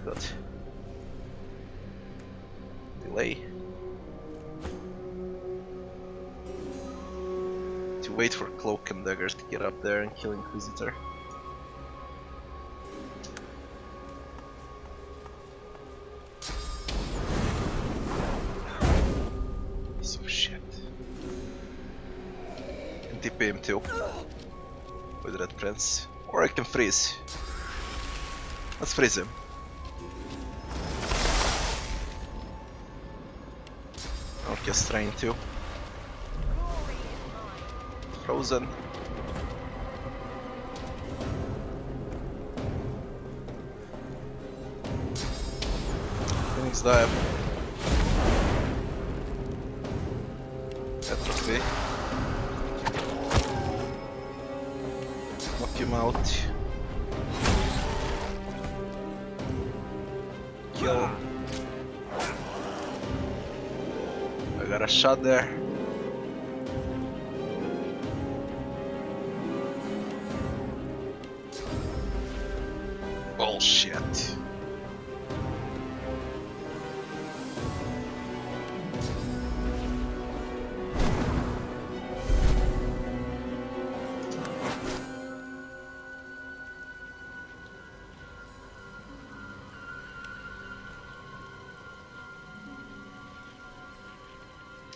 S1: Good. Delay. To wait for Cloak and Daggers to get up there and kill Inquisitor. Piece of shit. Can TP him too. With Red Prince. Or I can freeze. Let's freeze him. Strain too. Frozen. Phoenix dive. Atrophy. Knock him out. Kill. Got a shot there. Bullshit.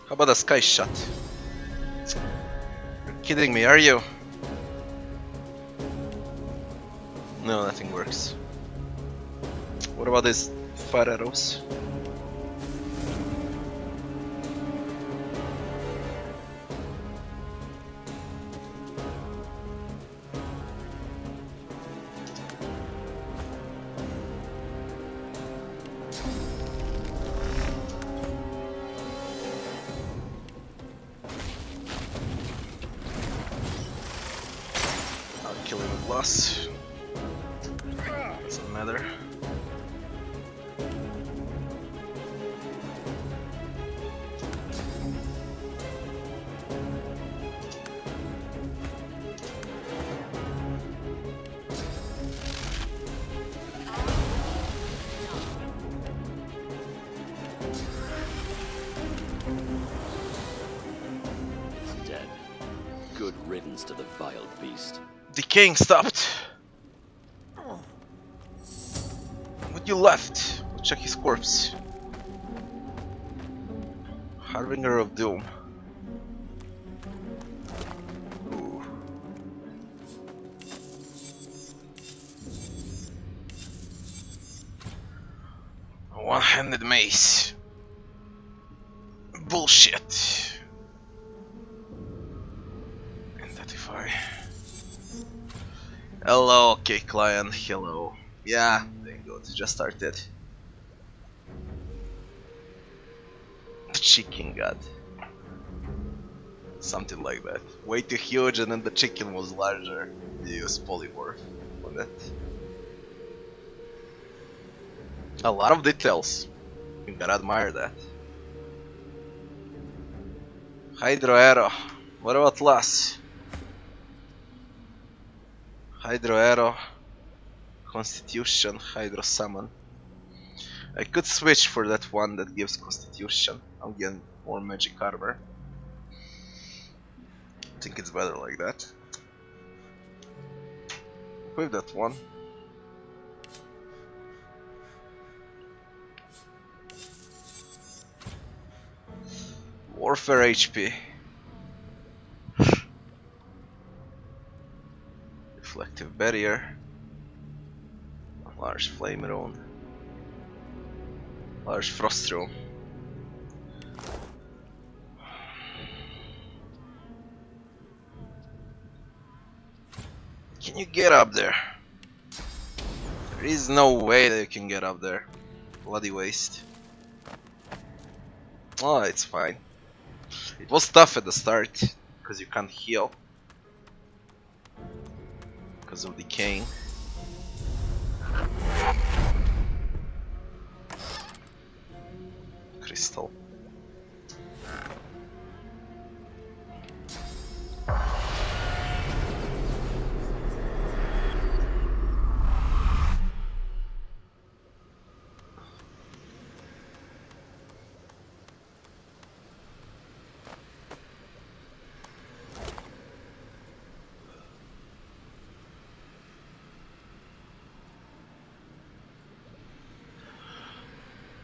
S1: How about a sky shot? You're kidding me, are you? No, nothing works. What about these fire arrows? Doesn't matter.
S2: Dead. Good riddance to the vile beast.
S1: Decaying stopped. What you left? We'll check his corpse. Harbinger of Doom. Ooh. A one-handed mace. Bullshit. Identify. Hello, okay, client. Hello. Yeah, thank God. Just started. The chicken god. Something like that. Way too huge, and then the chicken was larger. You use polymorph on it. A lot of details. You gotta admire that. Hydro Arrow. What about Lass? Hydro Arrow. Constitution. Hydro Summon. I could switch for that one that gives Constitution. I'll get more magic armor. I think it's better like that. With that one. Warfare HP. Reflective Barrier. Large Flame Rune. Large Frost Rune. Can you get up there? There is no way that you can get up there. Bloody waste. Oh, it's fine. It was tough at the start, because you can't heal. Because of decaying. Crystal.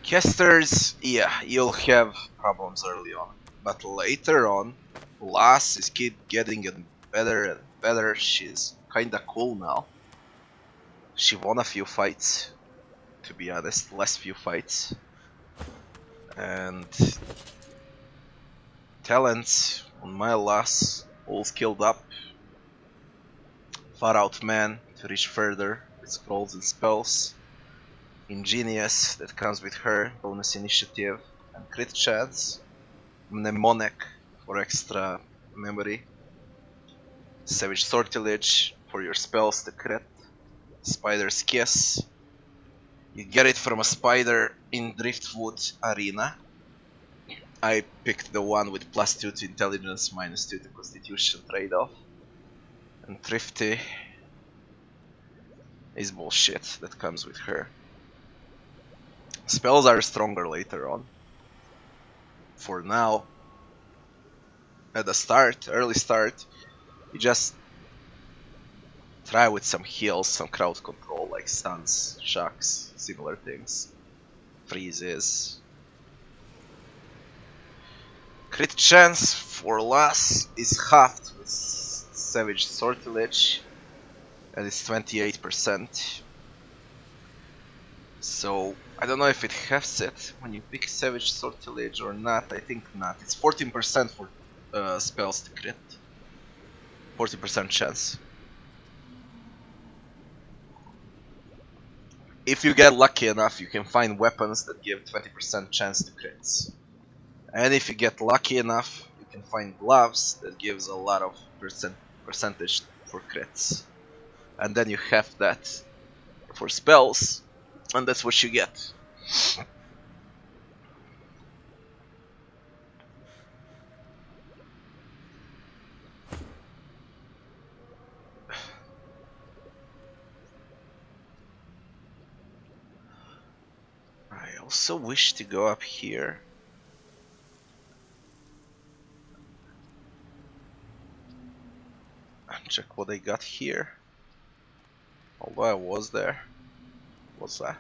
S1: Casters, yeah, you'll have problems early on, but later on, Lass is getting better and better. She's kinda cool now. She won a few fights, to be honest, last few fights. And talents on my Lass all skilled up. Far out man to reach further with scrolls and spells. Ingenious, that comes with her, bonus initiative and crit chance. Mnemonic for extra memory. Savage Sortilege for your spells to crit. Spider's Kiss. You get it from a spider in Driftwood Arena. I picked the one with +2 to intelligence, -2 to constitution trade-off. And Thrifty is bullshit that comes with her. Spells are stronger later on. For now, at the start, early start, you just try with some heals, some crowd control like stuns, shocks, similar things, freezes. Crit chance for Lass is halved with Savage Sortilege, and it's 28%. So I don't know if it halves it when you pick Savage Sortilege or not. I think not. It's 14% for spells to crit. 40% chance. If you get lucky enough, you can find weapons that give 20% chance to crits. And if you get lucky enough, you can find gloves that gives a lot of percentage for crits. And then you have that for spells. And that's what you get. I also wish to go up here. And check what I got here. Although I was there. What's that?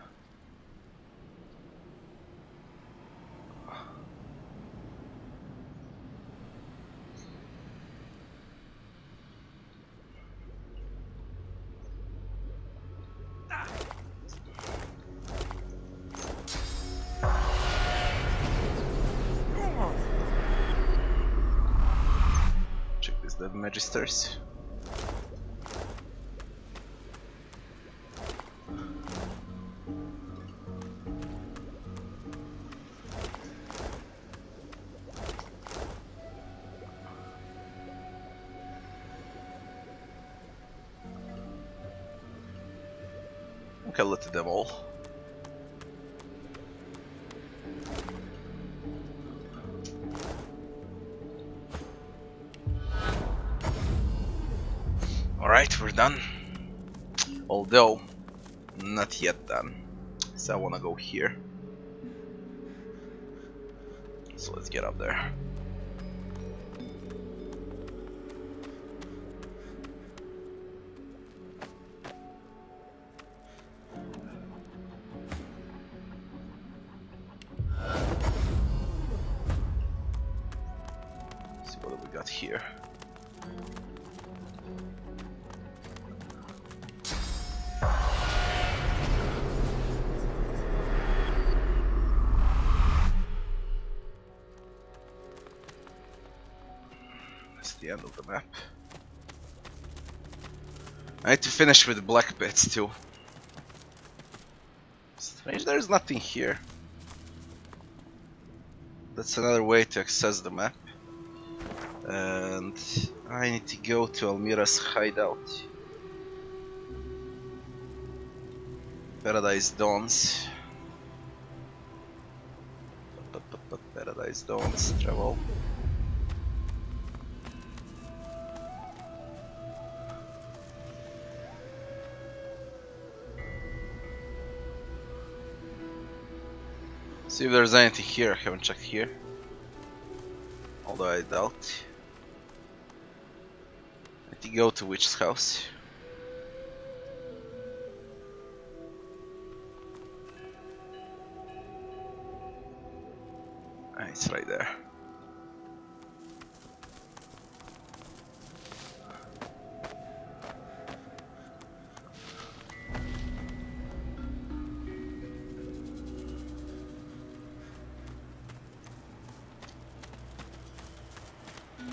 S1: Check this, the Magisters. I looted them all. Alright, we're done. Although, not yet done. So I wanna go here. So let's get up there. See what do we got here. The end of the map. I need to finish with the black pits too. Strange, there's nothing here. That's another way to access the map. And I need to go to Almira's hideout. Paradise Dawns. Paradise Dawns, travel. See if there's anything here. I haven't checked here, although I doubt. I need to go to Witch's house. Ah, it's right there.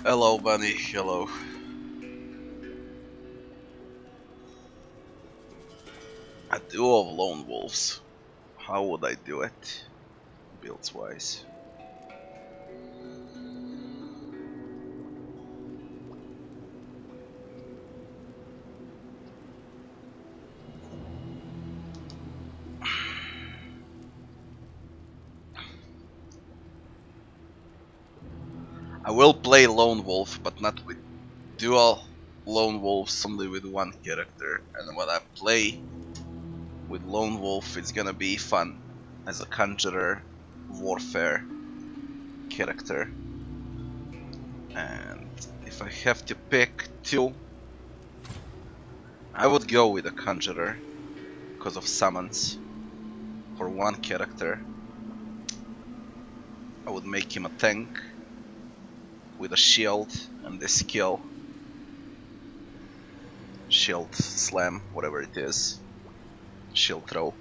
S1: Hello, bunny. Hello. A duo of lone wolves. How would I do it? Builds wise. I will play Lone Wolf, but not with dual Lone Wolves, only with one character. And when I play with Lone Wolf, it's gonna be fun as a Conjurer Warfare character. And if I have to pick two, I would go with a Conjurer because of summons. For one character, I would make him a tank with a shield and the skill. Shield slam, whatever it is. Shield throw.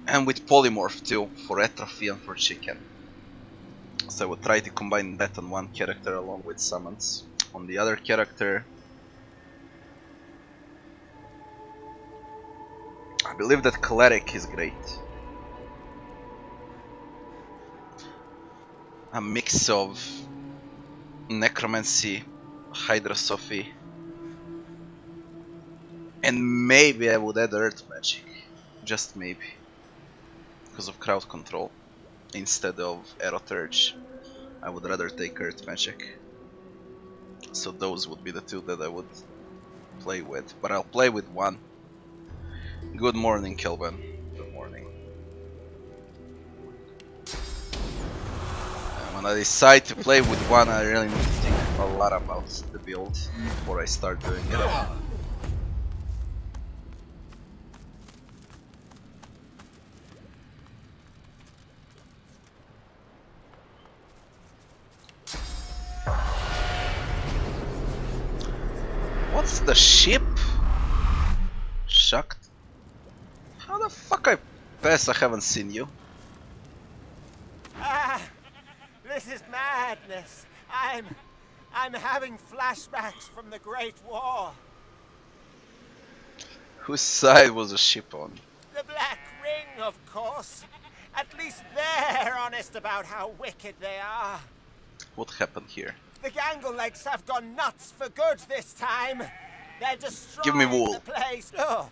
S1: And with polymorph too, for atrophy and for chicken. So I would try to combine that on one character along with summons. On the other character, I believe that cleric is great. A mix of necromancy, hydrosophy, and maybe I would add earth magic, just maybe, because of crowd control. Instead of aeroturge, I would rather take earth magic. So those would be the two that I would play with, but I'll play with one. Good morning, Kelvin. Good morning. When I decide to play with one, I really need to think a lot about the build before I start doing it. What's the ship? Shocked. How the fuck I pass? I haven't seen you.
S16: This is madness. I'm having flashbacks from the Great War.
S1: Whose side was the ship on?
S16: The Black Ring, of course. At least they're honest about how wicked they are.
S1: What happened here?
S16: The Gangle-legs have gone nuts for good this time. They're destroying
S1: Give me wool.
S16: the place. Oh,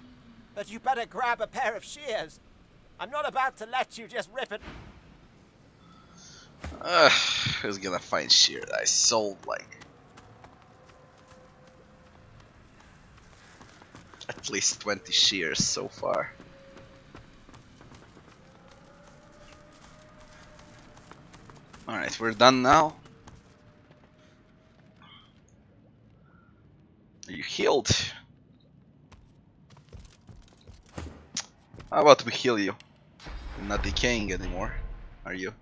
S16: but you better grab a pair of shears. I'm not about to let you just rip it.
S1: Who's gonna find shear? I sold like at least 20 shears so far. Alright, we're done now. Are you healed? How about we heal you? You're not decaying anymore, are you?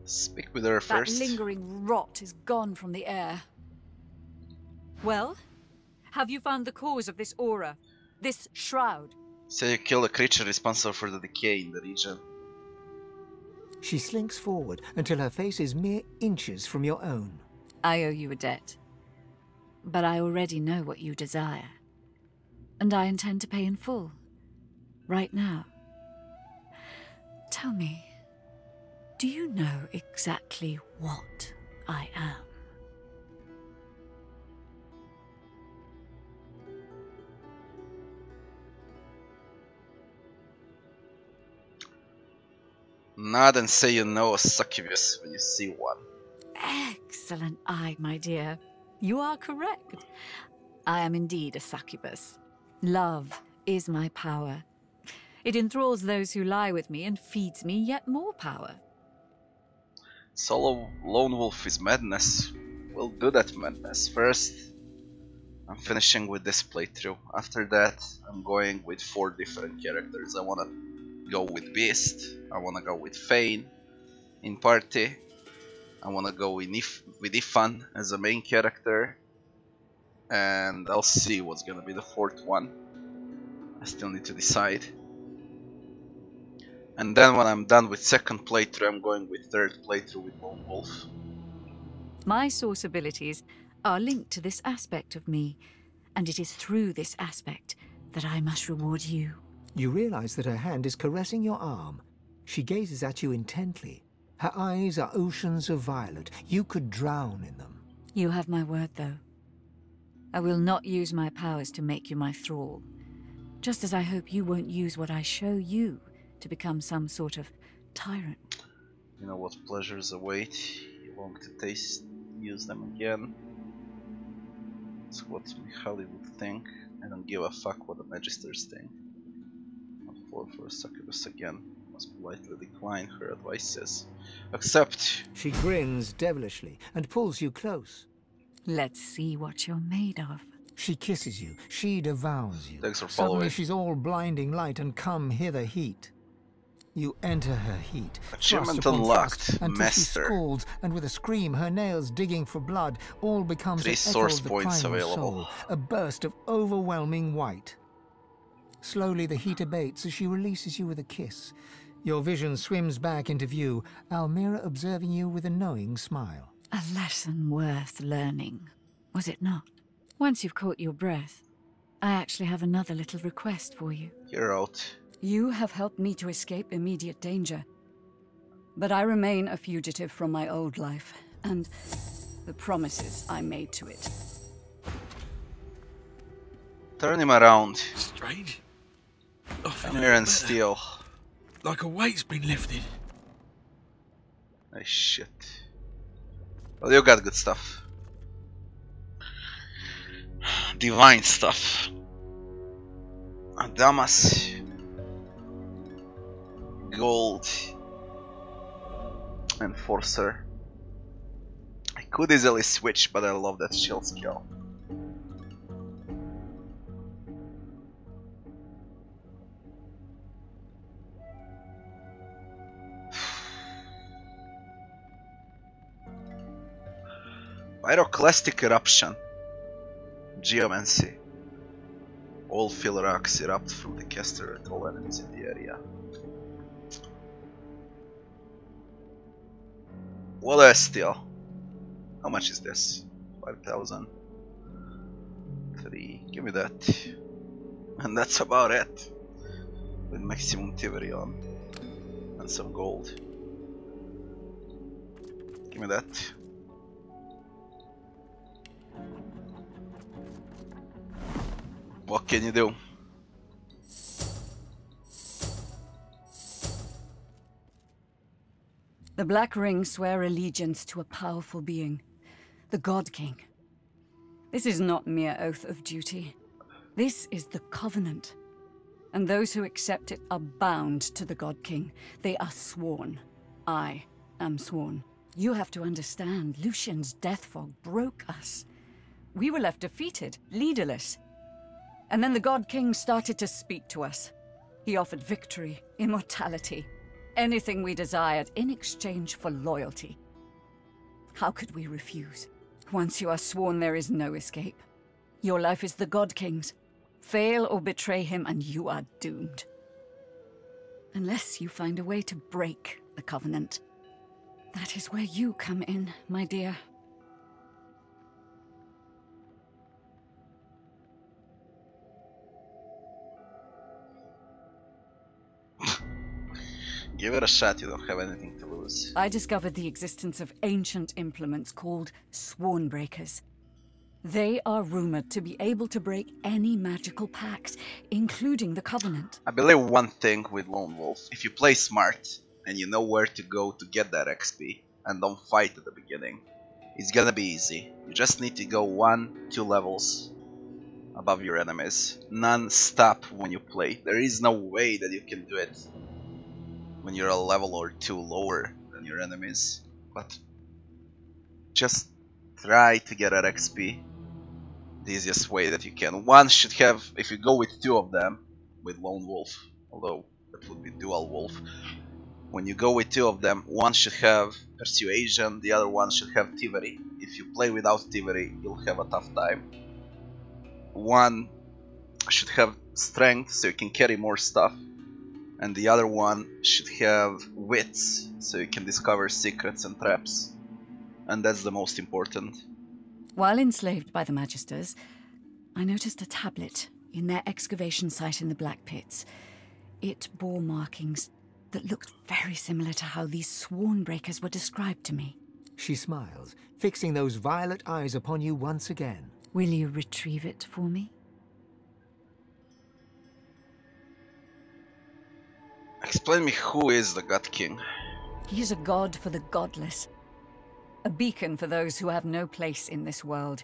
S1: Speak with her first.
S13: That lingering rot is gone from the air. Well, have you found the cause of this aura? This shroud?
S1: Say you kill a creature responsible for the decay in the region.
S3: She slinks forward until her face is mere inches from your own.
S13: I owe you a debt. But I already know what you desire. And I intend to pay in full. Right now. Tell me, do you know exactly what I am?
S1: Nod and say you know a succubus when you see one.
S13: Excellent eye, my dear. You are correct. I am indeed a succubus. Love is my power. It enthralls those who lie with me and feeds me yet more power.
S1: Solo lone wolf is madness. We'll do that madness. First, I'm finishing with this playthrough. After that, I'm going with 4 different characters. I wanna go with Beast. I wanna go with Fane in party. I wanna go with Ifan as a main character. And I'll see what's gonna be the 4th one. I still need to decide. And then when I'm done with 2nd playthrough, I'm going with 3rd playthrough with Lone Wolf.
S13: My source abilities are linked to this aspect of me, and it is through this aspect that I must reward you.
S3: You realize that her hand is caressing your arm. She gazes at you intently. Her eyes are oceans of violet. You could drown in them.
S13: You have my word, though. I will not use my powers to make you my thrall. Just as I hope you won't use what I show you to become some sort of tyrant.
S1: You know what pleasures await. You long to use them again. That's what Mihaly would think. I don't give a fuck what the Magisters think. Not fall for a succubus again. Must politely decline her advices. Accept.
S3: She grins devilishly and pulls you close.
S13: Let's see what you're made of.
S3: She kisses you. She devours you.
S1: Thanks for
S3: Suddenly
S1: following.
S3: she's all blinding light and come hither heat. You enter her heat.
S1: Achievement
S3: thrust upon
S1: unlocked.
S3: thrust, until
S1: Master.
S3: She scalds, and with a scream, her nails digging for blood, all becomes
S1: 3
S3: an echo
S1: source
S3: of the
S1: points
S3: primal
S1: available.
S3: soul, a burst of overwhelming white. Slowly the heat abates as she releases you with a kiss. Your vision swims back into view, Almira observing you with a knowing smile.
S13: A lesson worth learning, was it not? Once you've caught your breath, I actually have another little request for you.
S1: You're out.
S17: You have helped me to escape immediate danger. But I remain a fugitive from my old life, and the promises I made to it.
S1: Turn him around.
S8: Strange.
S1: Come here and steal.
S8: Like a weight's been lifted.
S1: Oh shit. Well, you got good stuff. Divine stuff. Damas. Gold. Enforcer. I could easily switch, but I love that shield skill. Pyroclastic eruption. Geomancy. All fill rocks erupt from the caster at all enemies in the area. What else steal? How much is this? 5,000. 3. Give me that. And that's about it. With maximum Tiverion. And some gold. Give me that. What can you do?
S17: The Black Ring swear allegiance to a powerful being, the God King. This is not mere oath of duty. This is the Covenant. And those who accept it are bound to the God King. They are sworn. I am sworn. You have to understand, Lucian's death fog broke us. We were left defeated, leaderless. And then the God King started to speak to us. He offered victory, immortality, anything we desired in exchange for loyalty. How could we refuse? Once you are sworn, there is no escape. Your life is the God King's. Fail or betray him, and you are doomed. Unless you find a way to break the Covenant. That is where you come in, my dear.
S1: Give it a shot, you don't have anything to lose.
S17: I discovered the existence of ancient implements called Swornbreakers. They are rumored to be able to break any magical pact, including the Covenant.
S1: I believe one thing with Lone Wolf. If you play smart, and you know where to go to get that XP, and don't fight at the beginning, it's gonna be easy. You just need to go 1-2 levels above your enemies, non-stop when you play. There is no way that you can do it when you're a level or 2 lower than your enemies, but just try to get that XP the easiest way that you can. One should have, if you go with 2 of them, with Lone Wolf, although that would be Dual Wolf, when you go with 2 of them, one should have Persuasion, the other one should have Thievery. If you play without Thievery, you'll have a tough time. One should have Strength, so you can carry more stuff, and the other one should have Wits, so you can discover secrets and traps. And that's the most important.
S17: While enslaved by the Magisters, I noticed a tablet in their excavation site in the Black Pits. It bore markings that looked very similar to how these Swornbreakers were described to me.
S3: She smiles, fixing those violet eyes upon you once again.
S17: Will you retrieve it for me?
S1: Explain me, who is the God King?
S17: He is a god for the godless. A beacon for those who have no place in this world.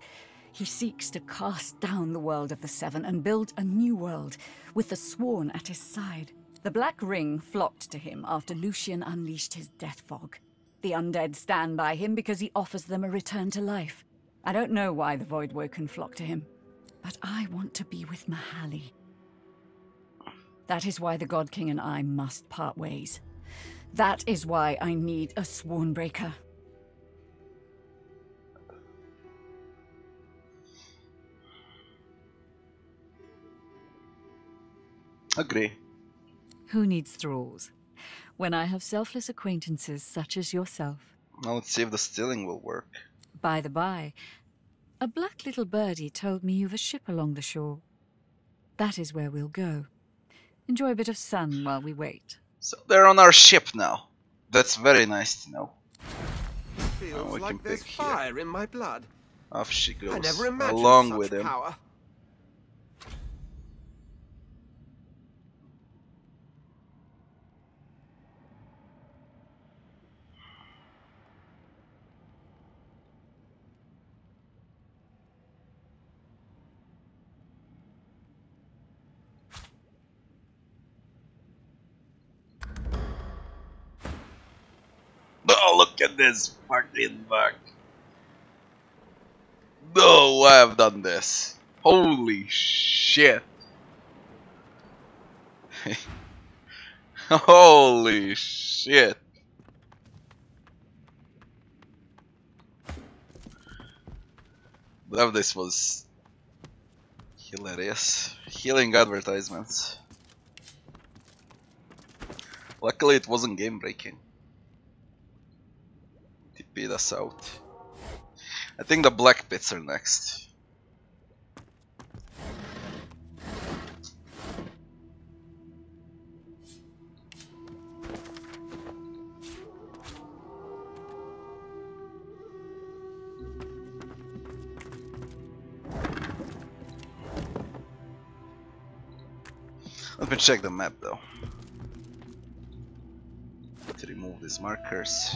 S17: He seeks to cast down the world of the Seven and build a new world, with the Sworn at his side. The Black Ring flocked to him after Lucian unleashed his death fog. The undead stand by him because he offers them a return to life. I don't know why the Voidwoken flock to him, but I want to be with Mahalli. That is why the God King and I must part ways. That is why I need a Swornbreaker.
S1: Agree.
S17: Who needs thralls when I have selfless acquaintances such as yourself?
S1: Now let's see if the stealing will work.
S17: By the by, a black little birdie told me you've a ship along the shore. That is where we'll go. Enjoy a bit of sun while we wait.
S1: So they're on our ship now. That's very nice to know.
S9: Feels like there's fire in my blood.
S1: Off she goes,
S9: I never imagined
S1: along
S9: such
S1: with him.
S9: Power.
S1: Oh, look at this fucking bug. No, I have done this. Holy shit. Holy shit. Love this was hilarious. Healing advertisements. Luckily it wasn't game breaking. TP'd us out. I think the black pits are next. Let me check the map though. To remove these markers.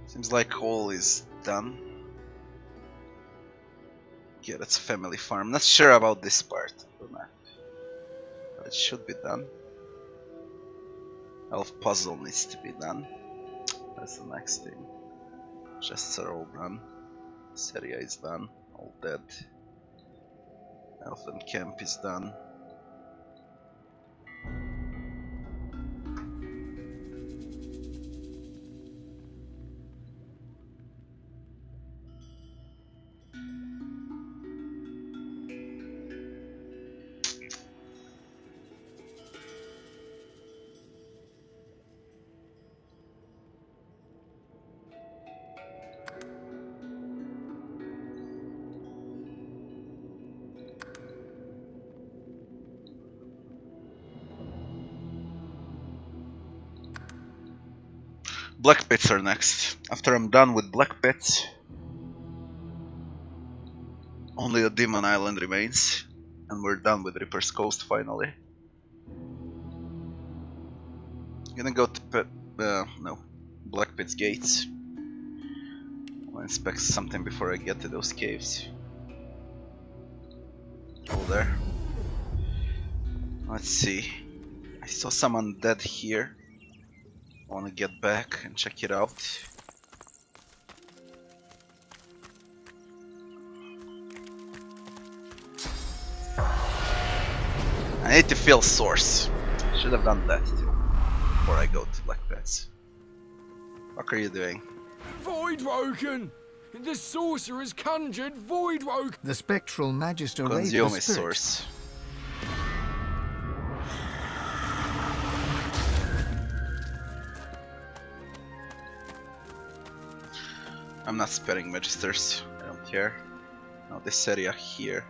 S1: Seems like all is done. Yeah, that's a family farm. Not sure about this part of the map, but it should be done. Elf puzzle needs to be done. That's the next thing. Chests are all done. This area is done. All dead. Elven camp is done. Black pits are next. After I'm done with black pits, only the Demon Island remains, and we're done with Reaper's Coast finally. Gonna go to Black Pit's gates. I'll inspect something before I get to those caves. Go there. Let's see. I saw some undead here. I want to get back and check it out. I need to fill source. Should have done that too before I go to Black Pets. What are you doing?
S11: Voidwoken! The sorcerer's conjured Voidwoken!
S3: The spectral magister raised
S1: Consume
S3: the
S1: his
S3: spirit.
S1: source. I'm not sparing magisters, I don't care. Now this area here.